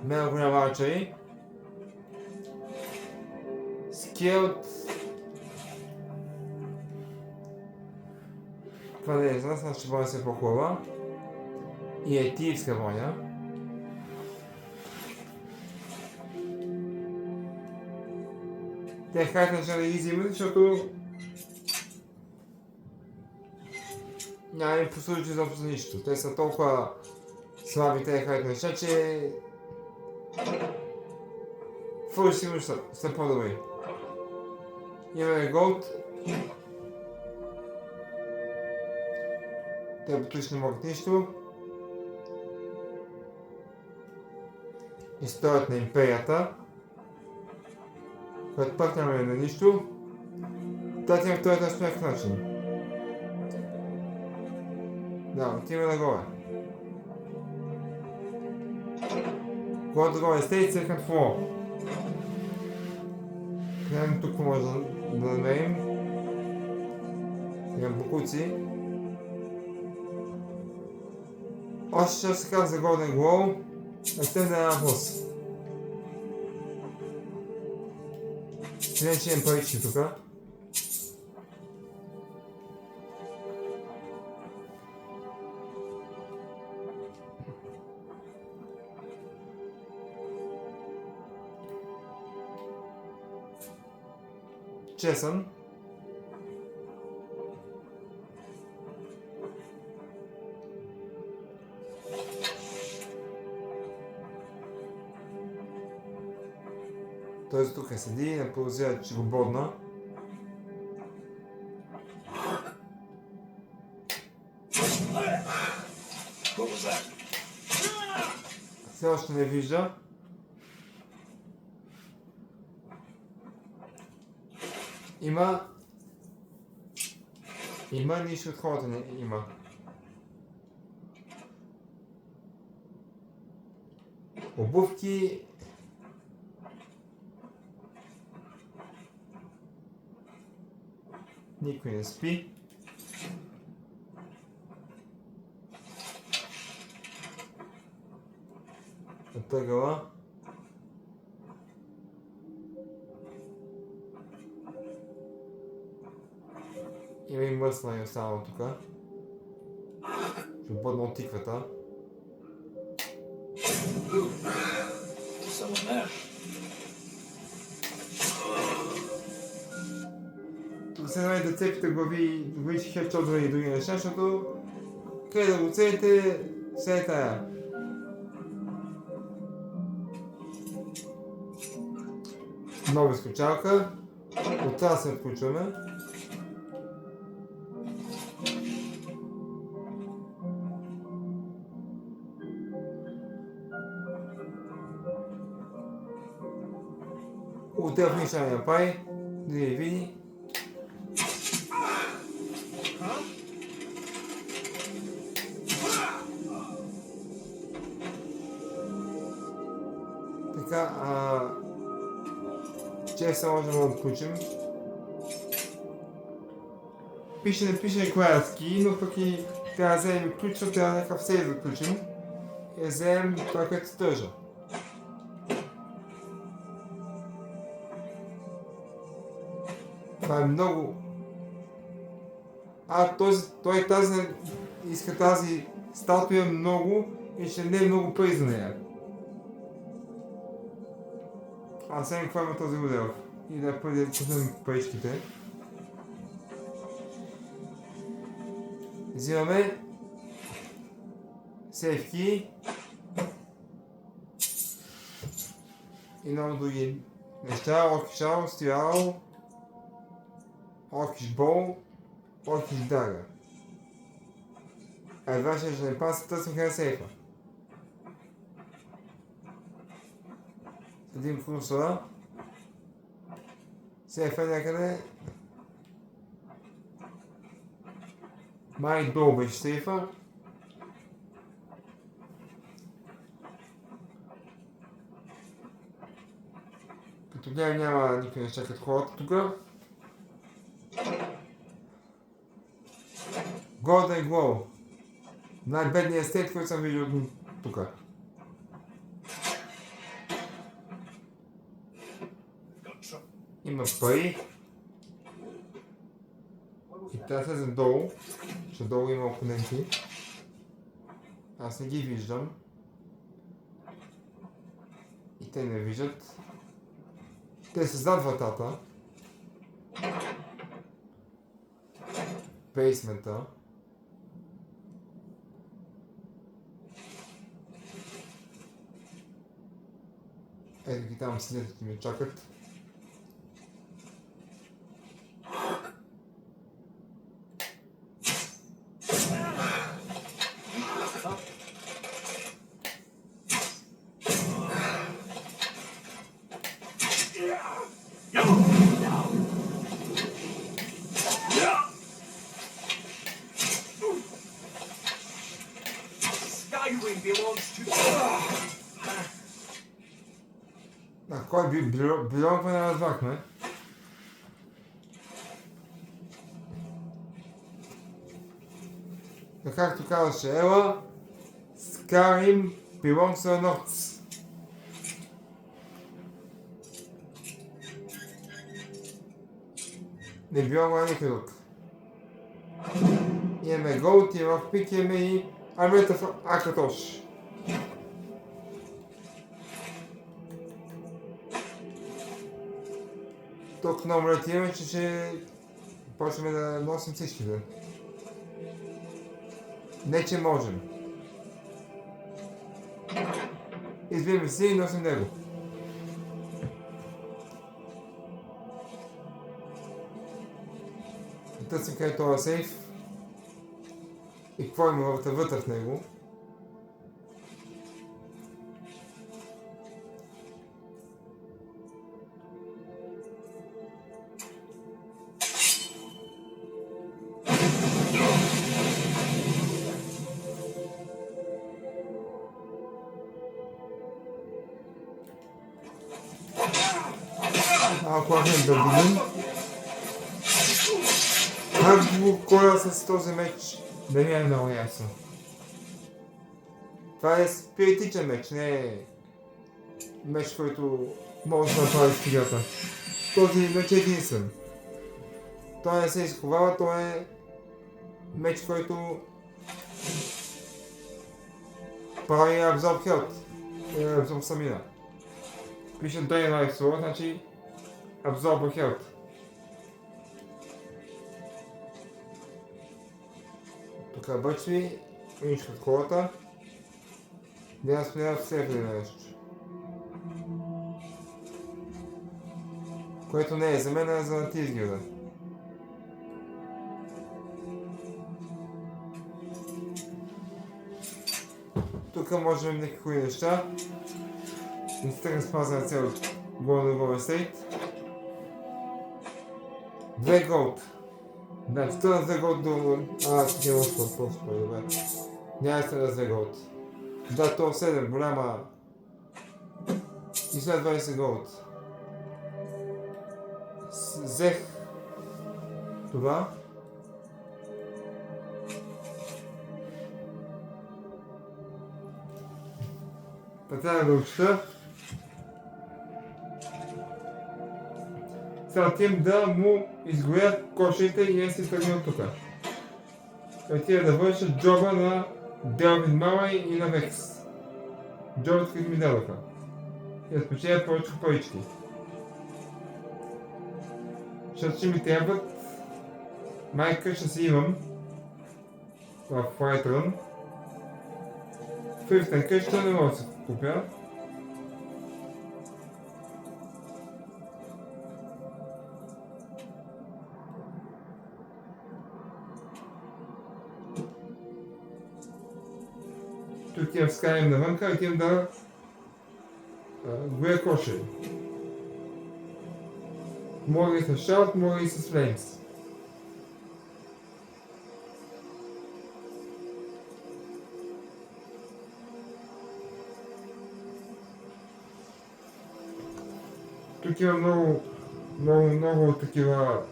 много голям арчери. Скелт. Това не е за нас, аз ще бъде се по-хубава. И е тивска воня. Те хайта ще да ги взимат, защото няма им послужи изобщо за нищо. Те са толкова слаби тези хайта неща, че фърши сигурно са по-добри. Имаме голд. Те поточно не могат нищо. Историят на империята, която пак няма на нищо. Тати има втората по някакъв начин. Да, отиваме нагоре. Когато горе State Second Floor. Гледам тук може да намерим. Имам бокуци. Още ще се казва за Golden Glow. Естен да няма бос. Не, че имам парични тука. Чесън. Той тук седи и напълзя, че го бодна. Все още не вижда. Има нищо от хората не има. Обувки. Никой не спи. Отъгъла. Има и мръсна и останало тук. Ще бъдна от тиквата. Тук се намерите да цепите глави, си хедшотове и други неща, защото къде да го целите, все е тая. нова изключалка. От това се включваме. Отдел нищо не направи, да я види. Така, често може да го отключим. Не пише класки, но пък и трябва да вземем ключа, трябва да някакъв сейв да включим. И да вземем това, което се държа. Това е много... той иска тази статуя много и ще не е много пари за нея. Аз сега какво има този модел и да пуснем паричките. Взимаме сейфки и много други неща, оркишал, стирал, оркиш бол, оркиш дага. Едва ще не паса, търсим къде сейфа. Един курсора. Сейфа е някъде. Май долу беше сейфа. Като гледам няма никакви неща като хората тук. Golden Glow. Най-бедният стейт, който съм видел тук. Има пари. И трябва да слезем долу, защото долу има опоненти. Аз не ги виждам. И те не виждат. Те са зад вратата. Бейсмента. Ето ги там седят и ме чакат. Skyrim belongs to... Кой би било, не разбрахме. Както казваше Ела, Skyrim belongs to the North. Не било никой друг. Имаме Голд, имаме Пик, имаме и армията в Акатош. Толкова много имаме, че ще почваме да носим всичките. Не, че можем. Избираме си и носим него. Търсим къде това сейф. И какво има вътре в него. Ако можем да видим. Как го коля с този меч, да ми е много ясно. Това е спиритичен меч, не е меч, който може да направи в играта. Този меч е единствен. Той не се изховава, той е меч, който прави абсорб хелт. Абсорб самина. Пише Day Life Sword, значи абсорб хелт. Тук бъчви, уничкат хората. Да я споделя всеки нещо. Което не е за мен, а за ти изгледа. Тук можем някакви неща. Инстаграм спазва на цел голдовия сейт. 2 голд. Да, втора 2 голд до... тук е още по-според, добре. Няма се на 2 голд. Да, то 7, голяма... И след 20 голд. Взех това. Трябва да учета. Сега отивам да му изгоря кошите и не си тръгна от тук. Отива да върша джоба на Делвин Малай и на Векс. Джобът, които ми дадоха. И да спечеля повече парички. Защото ще ми трябват... Майка ще си имам в Whiterun. Фрифтен къща не мога да се купя. Тук имам в Skyrim навънка и отивам да гоя кошери. Мога и с Shout, мога и с Flames. Тук има много такива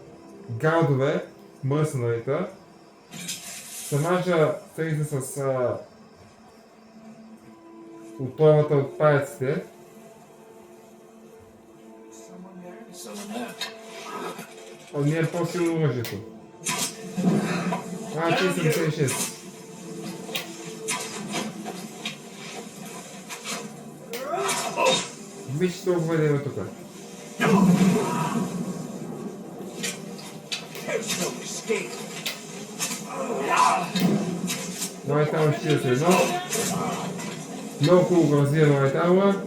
гардове, мърсеналите. Самажа среща с отровата от паяците. Не е по-силно оръжието. 76. Виж толкова да има тук. Лайтауър 41. Много хубаво развива Лайтауър.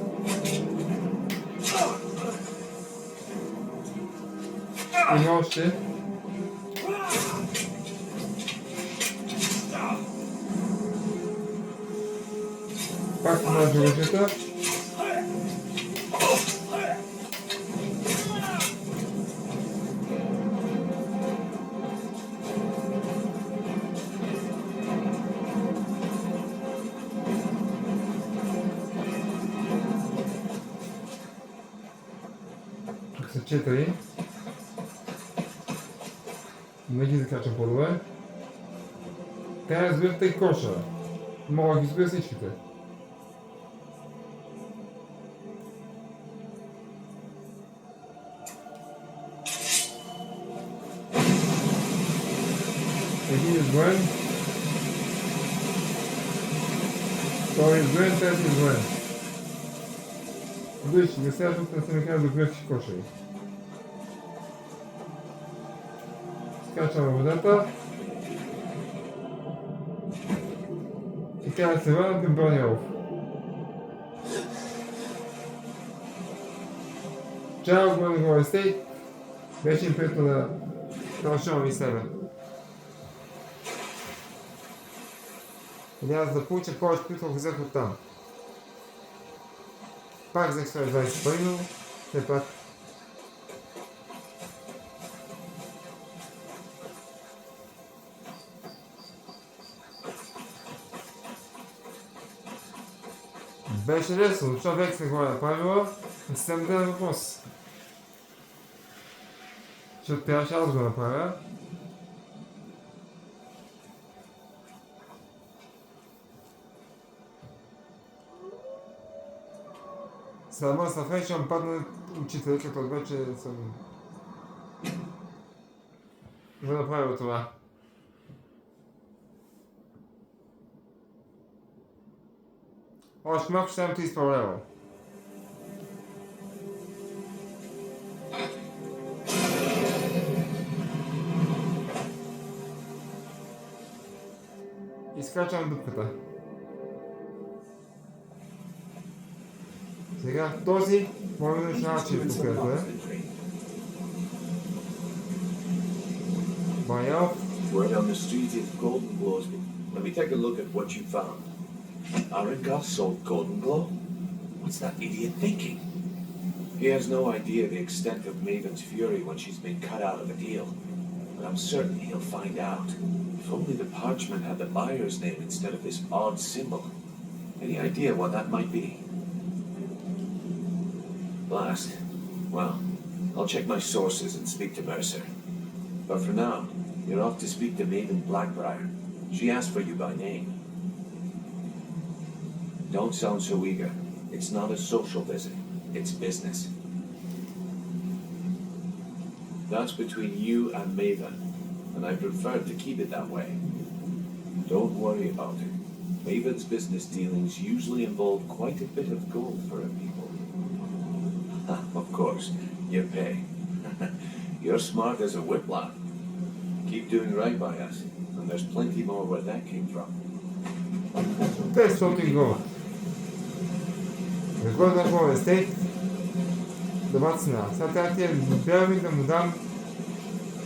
Има още. Пак на оръжията. Тук са 4. Не ги закачам по-добре. Трябва да разбирате и коша. Мога да ги избира всичките. Един изброен. Втори изброен, трети изброен. Виж, не сега тук не се накара да добия всички кошери. Скачам водата. И трябва да се върна към Бърни Олф. Чао, Бърни Олф Естейт. Беше им приятно да прошавам и себе. И аз да получа повече, които взех от там. Пак взех 120 пари, но все пак. Беше лесно, но човек не го е направила, не съм да въпрос. Защото трябваше аз го направя. Само с вече ще падна учителя, като вече съм го направил това. Още малко ще съм ти изправлявал. Изкачвам дупката. Сега този може да начинава, че тук е. Boy elf. Word on the street is Golden Glow's. Let me take a look at what you found. Arengoth sold Golden Glow? What's that idiot thinking? He has no idea the extent of Maven's fury when she's been cut out of a deal. But I'm certain he'll find out. If only the parchment had the buyer's name instead of this odd symbol. Any idea what that might be? Blast. Well, I'll check my sources and speak to Mercer. But for now, you're off to speak to Maven Blackbriar. She asked for you by name. Don't sound so eager. It's not a social visit. It's business. That's between you and Maven, and I prefer to keep it that way. Don't worry about it. Maven's business dealings usually involve quite a bit of gold for her people. Of course, you pay. You're smart as a whiplash. Keep doing right by us, and there's plenty more where that came from. There's something good. The Golden Glow Estate. Добра цена. Сега трябва тия белми да му дам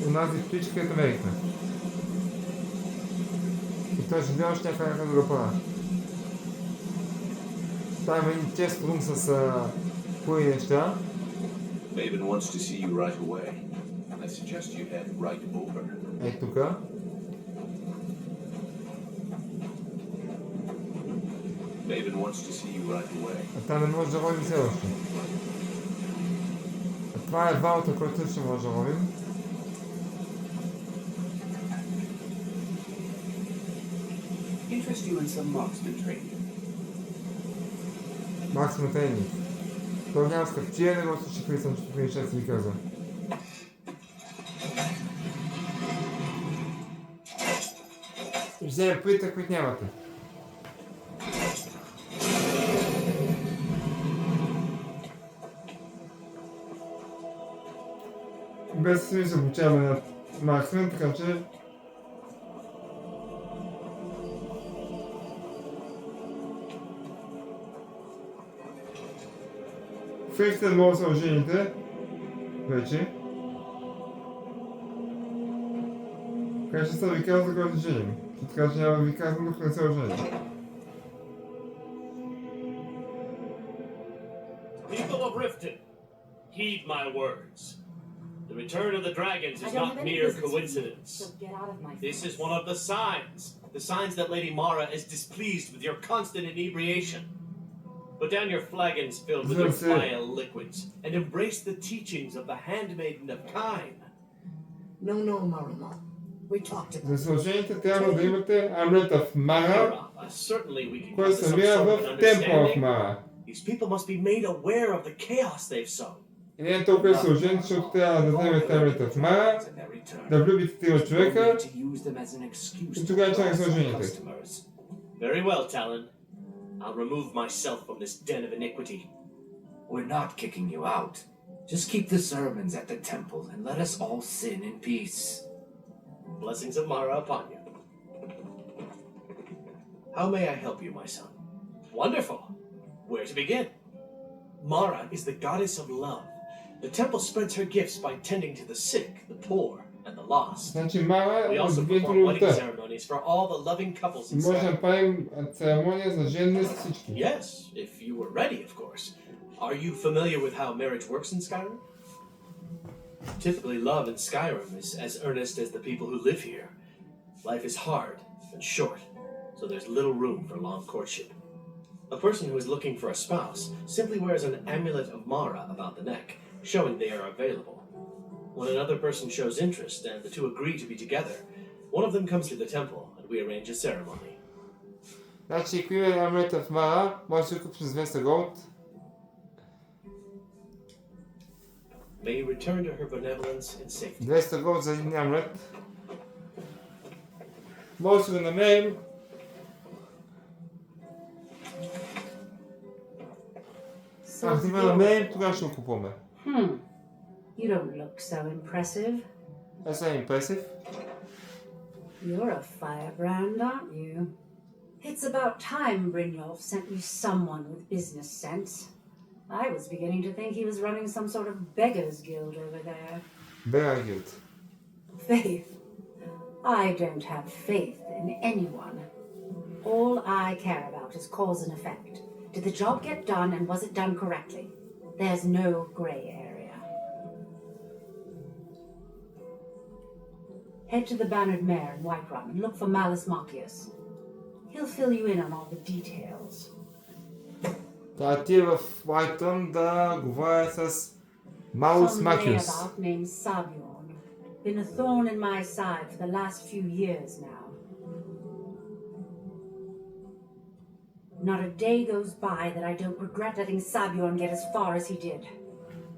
унази птичка, където мерихме. И той ще гледа още някакъв да го правя. Там има един чест рум с хубави неща. Maven wants to see you right away. I suggest you head right over. Ей тука. Maven wants to see you right away. А там не може да ходим все още. А това е валта, който ще може да ходим. Interest you in some marksman training? Максимум тренинг. Това няма скъпчия, не може да ще присъм, че тук неща си ви каза. Ще вземем парите, които нямате. Без да се ми се обучаваме на Марксмен, така че... Фрихте много са ожените. Вече. Така че са ви казал да го женим. Така че няма да ви казвам, докато не се оженим. People of Riften, heed my words. The return of the dragons I is don't not have any mere business with you, coincidence. so get out of my This face. is one of the signs that Lady Mara is displeased with your constant inebriation. Put down your flagons filled with your vile liquids, and embrace the teachings of the handmaiden of Kine. No, Marama. We talked about За сложените трябва да имате амулета в Мара, Certainly we can който come to се some намира sort of an в темпла в understanding. Мара. These people must be made aware of the chaos they've sown. И не е толкова сложен, защото трябва да вземете амулета в Мара, да влюбите тива човека и тогава чакай сложените. Very well, Talon. I'll remove myself from this den of iniquity. We're not kicking you out. Just keep the sermons at the temple and let us all sin in peace. Blessings of Mara upon you. How may I help you, my son? Wonderful. Where to begin? Mara is the goddess of love. The temple spreads her gifts by tending to the sick, the poor, and the lost. Значи Мара We е also двете perform wedding любовта. ceremonies for all the loving couples in И може да Skyrim. направим церемония за женни с всички. Yes, if you were ready, of course. Are you familiar with how marriage works in Skyrim? Typically, love in Skyrim is as earnest as the people who live here. Life is hard and short, so there's little room for long courtship. A person who is looking for a spouse simply wears an amulet of Mara about the neck, showing they are available. When another person shows interest and the two agree to be together, one of them comes to the temple and we arrange a ceremony. Значи, ако има амулета в Мара, може да си купиш с 200 голд. May you return to her benevolence in safety. 200 голд за един амулет. Може да си го намерим. Ако си го намерим, тогава ще го купуваме. You don't look so impressive. That's not impressive. You're a firebrand, aren't you? It's about time Brynjolf sent you someone with business sense. I was beginning to think he was running some sort of beggars guild over there. Bear Guild. Faith, I don't have faith in anyone. All I care about is cause and effect. Did the job get done, and was it done correctly? There's no gray area. Head to the Bannered Mare in Whiterun and look for Malus Machius. He'll fill you in on all the details. Да отида в Whiterun да говоря с Малус Some Machius. layabout named Sabiorn. Been a thorn in my side for the last few years now. Not a day goes by that I don't regret letting Sabiorn get as far as he did.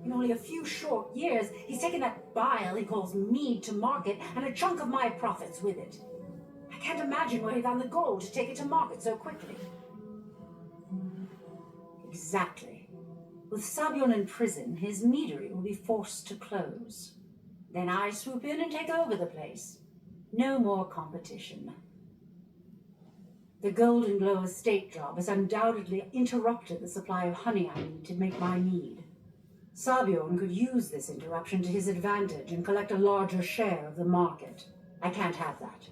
In only a few short years, he's taken that bile he calls mead to market and a chunk of my profits with it. I can't imagine where he found the gold to take it to market so quickly. Exactly. With Sabiorn in prison, his meadery will be forced to close. Then I swoop in and take over the place. No more competition. The Golden Glow estate job has undoubtedly interrupted the supply of honey I need to make my mead. Sabiorn could use this interruption to his advantage and collect a larger share of the market. I can't have that.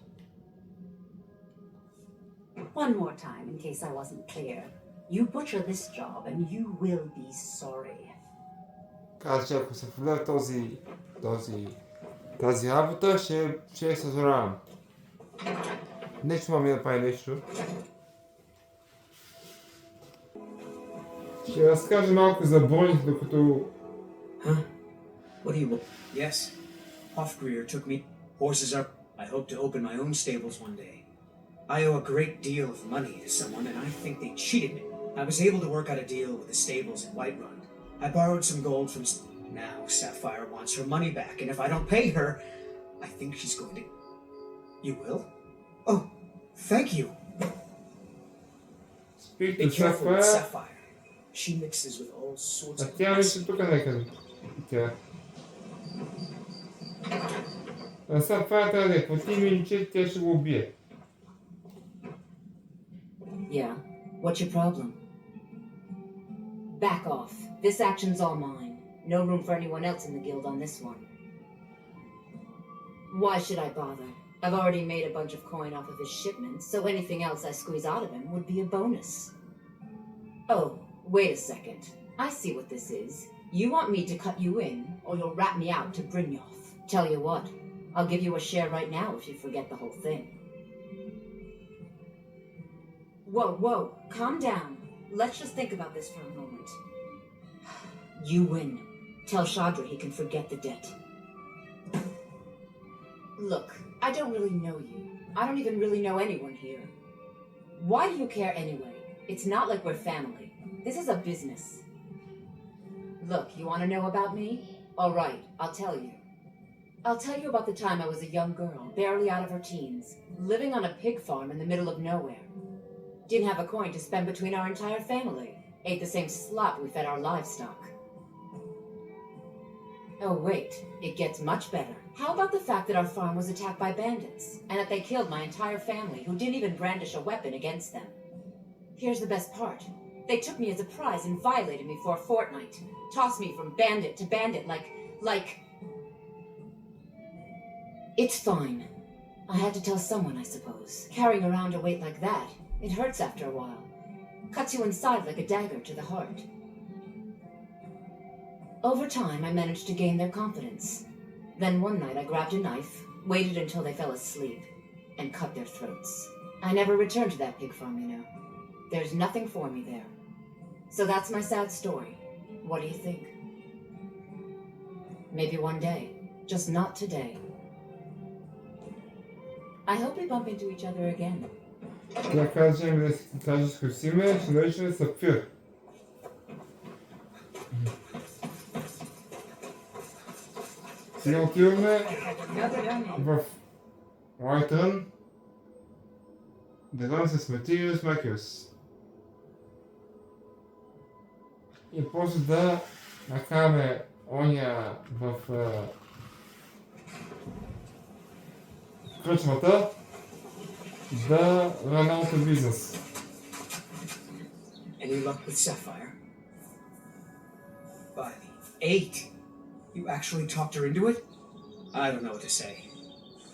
One more time, in case I wasn't clear. You butcher this job and you will be sorry. Каза, че ако се влезе тази работа, ще съжалявам. Нещо ми да прави нещо. Ще разкажа малко за броните, докато... Huh? What do you want? Yes. Hofgreer took me. Horses are... I hope to open my own stables one day. I owe a great deal of money to someone, and I think they cheated me. I was able to work out a deal with the stables in Whiterun. I borrowed some gold from... Now Sapphire wants her money back, and if I don't pay her, I think she's going to... You will? Oh, thank you. Speak Be to careful with Sapphire. Sapphire. She mixes with all sorts А of... тя беше тук някъде. Тя. А Sapphire трябва да я плати ми, че тя ще го убие. Yeah. What's your problem? Back off. This action's all mine. No room for anyone else in the guild on this one. Why should I bother? I've already made a bunch of coin off of his shipments, so anything else I squeeze out of him would be a bonus. Oh, wait a second. I see what this is. You want me to cut you in, or you'll rat me out to Brynjolf. Tell you what, I'll give you a share right now if you forget the whole thing. Whoa, calm down. Let's just think about this for a moment. You win. Tell Shadra he can forget the debt. Look, I don't really know you. I don't even really know anyone here. Why do you care anyway? It's not like we're family. This is a business. Look, you want to know about me? All right, I'll tell you. I'll tell you about the time I was a young girl, barely out of her teens, living on a pig farm in the middle of nowhere. Didn't have a coin to spend between our entire family. Ate the same slop we fed our livestock. Oh wait, it gets much better. How about the fact that our farm was attacked by bandits, and that they killed my entire family, who didn't even brandish a weapon against them? Here's the best part. They took me as a prize and violated me for a fortnight. Tossed me from bandit to bandit like... It's fine. I had to tell someone, I suppose. Carrying around a weight like that, it hurts after a while. Cuts you inside like a dagger to the heart. Over time, I managed to gain their confidence. Then one night I grabbed a knife, waited until they fell asleep, and cut their throats. I never returned to that pig farm, you know. There's nothing for me there. So that's my sad story. What do you think? Maybe one day. Just not today. I hope we bump into each other again. Тя каза, че да си кажа с Хосиме, ще наричаме Сапфир. Сега отиваме в Whiterun да гледам се Матириус Макиус. И после да накараме оня в кръчмата да рънаута бизнес. Any luck with Sapphire? By the 8. You actually talked her into it? I don't know what to say.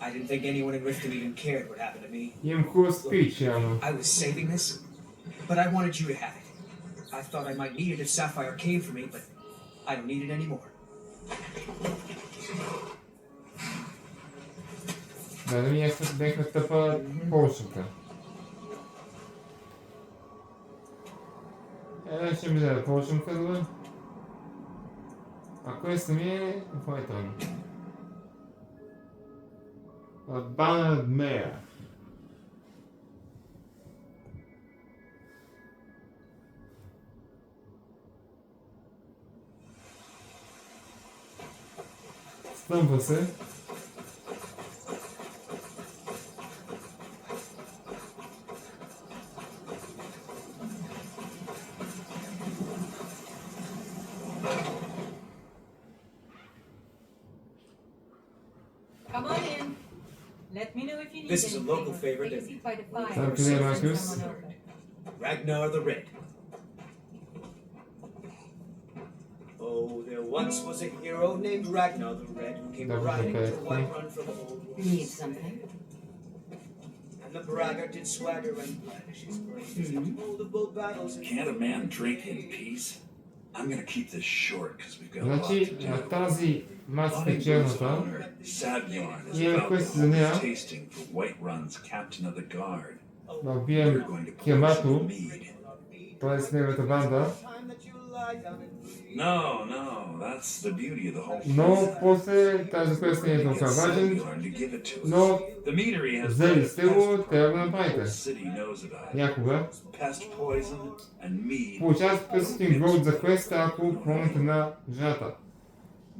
I didn't think anyone in Riften even cared what happened to me. Имам хубав спич, явно. I was saving this, but I wanted you to have it. I thought I might need it if Sapphire came for me, but I don't need it anymore. Да ми бяхме тъпа полшата. Ще ми да почвам казва. А questo mi è Python. Banner Mare. Стъмва се. Come on in. Let me know if you need This is a anything. local favorite Take a seat by the fire. Thank you, Send Marcus. someone over. Ragnar the Red. Oh, there once was a hero named Ragnar the Red who came That was riding okay. to Whiterun from the old You need something? And the braggart did swagger and blandish his blade. Told of both battles and Can't a man drink in peace? I'm gonna keep this short because we've got a lot Значи, to do. тази маска On Ingrid's черната honor, Saviorn is Yeah, about to questi hold ne ha. his tasting for Whiterun's captain of the guard. да We're убием going to pour some Кемато, mead. т.е. неговата банда, No, that's the beauty of the whole но thing. после тази квест не е Get толкова важен, Saviorn to give it to us. но The meadery has взели сте го, pest трябва да the направите. whole city knows about it. Някога Pest poison and mead. получават 500 голд за квеста, ако хроните на жената.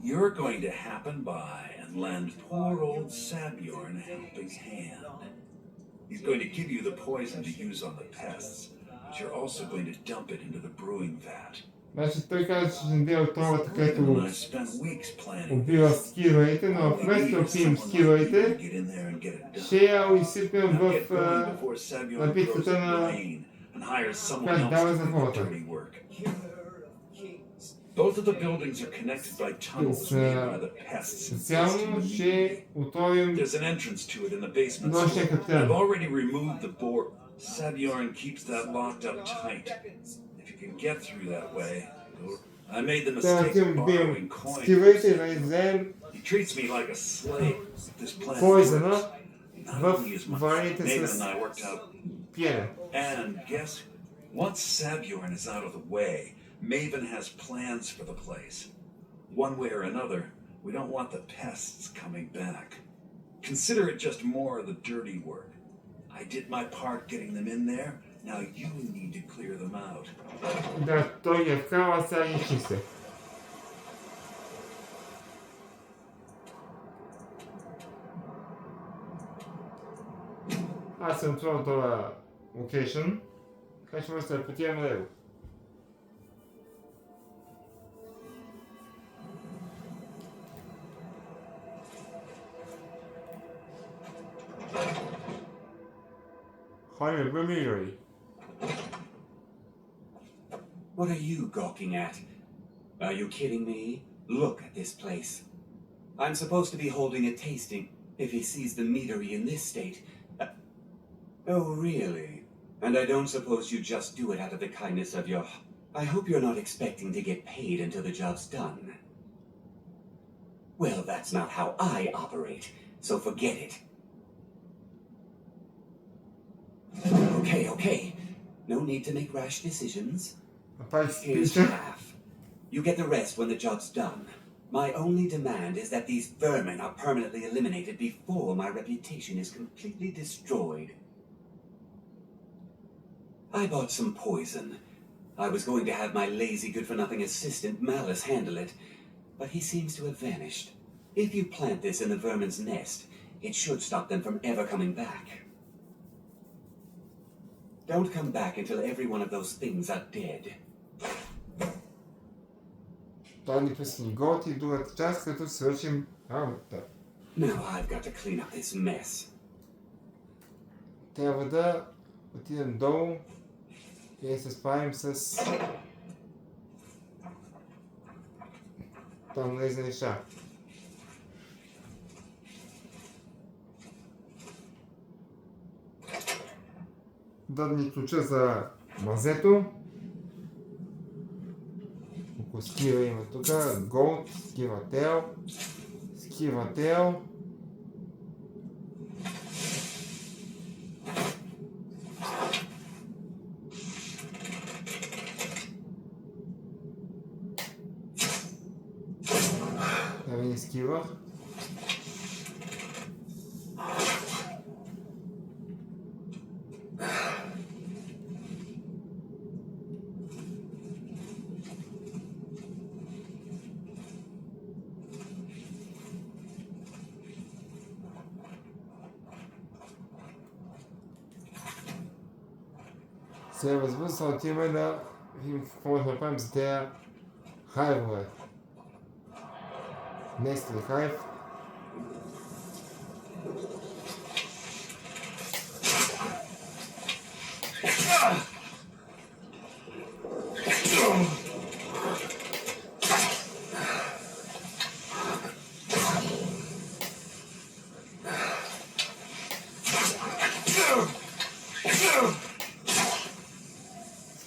You're going to happen by and lend poor old Saviorn a helping hand. He's going to give you the poison to use on the pests, but you're also going to dump it into the brewing vat. Значи той каза, че ще не дел отровата, And където I've spent weeks planning. убива скилърите, но вместо да пием скилърите, Get in there and get it done. ще я изсипем Now в get going before Saviorn напитката grows на brain and hires someone която else дава to за do the хората. dirty work. Both of the buildings are connected by tunnels С, made by the pests. Специално ще отворим There's an entrance to it in the basement. нощния каптен. I've already removed the board. Saviorn keeps that locked up tight. If you can get through that way. I made the Трябва да mistake of отидем да borrowing бием coins. скилърите и да излеем He treats me like a slave. This plan поизена not в only is my варените Maven с and I worked out. пиене. And guess, once Saviorn is out of the way, Maven has plans for the place. One way or another, we don't want the pests coming back. Consider it just more of the dirty work. I did my part getting them in there. Now you need to clear them out. Да, той я вкара, сега ги чисти. Аз съм отворил този локейшн, така че може да се репетирам на него. Honey, Remedy. What are you gawking at? Are you kidding me? Look at this place. I'm supposed to be holding a tasting if he sees the meadery in this state. Oh, really? And I don't suppose you just do it out of the kindness of your... I hope you're not expecting to get paid until the job's done. Well, that's not how I operate, so forget it. Okay. No need to make rash decisions. Here's half. You get the rest when the job's done. My only demand is that these vermin are permanently eliminated before my reputation is completely destroyed. I bought some poison. I was going to have my lazy good-for-nothing assistant Malice handle it, but he seems to have vanished. If you plant this in the vermin's nest, it should stop them from ever coming back. Don't come back until every one of those things are dead. Той ни писни готи другата част, като свършим работа. Now I've got to clean up this mess. Трябва да отидем долу и да се справим с там тези неща. да ни ключа за мазето. Колко скива има тук? Голд, скива тел, скива тел. Да ви не скива. Сега възможно отиваме да видим какво може да направим за тези хайвове. Нестли хайв.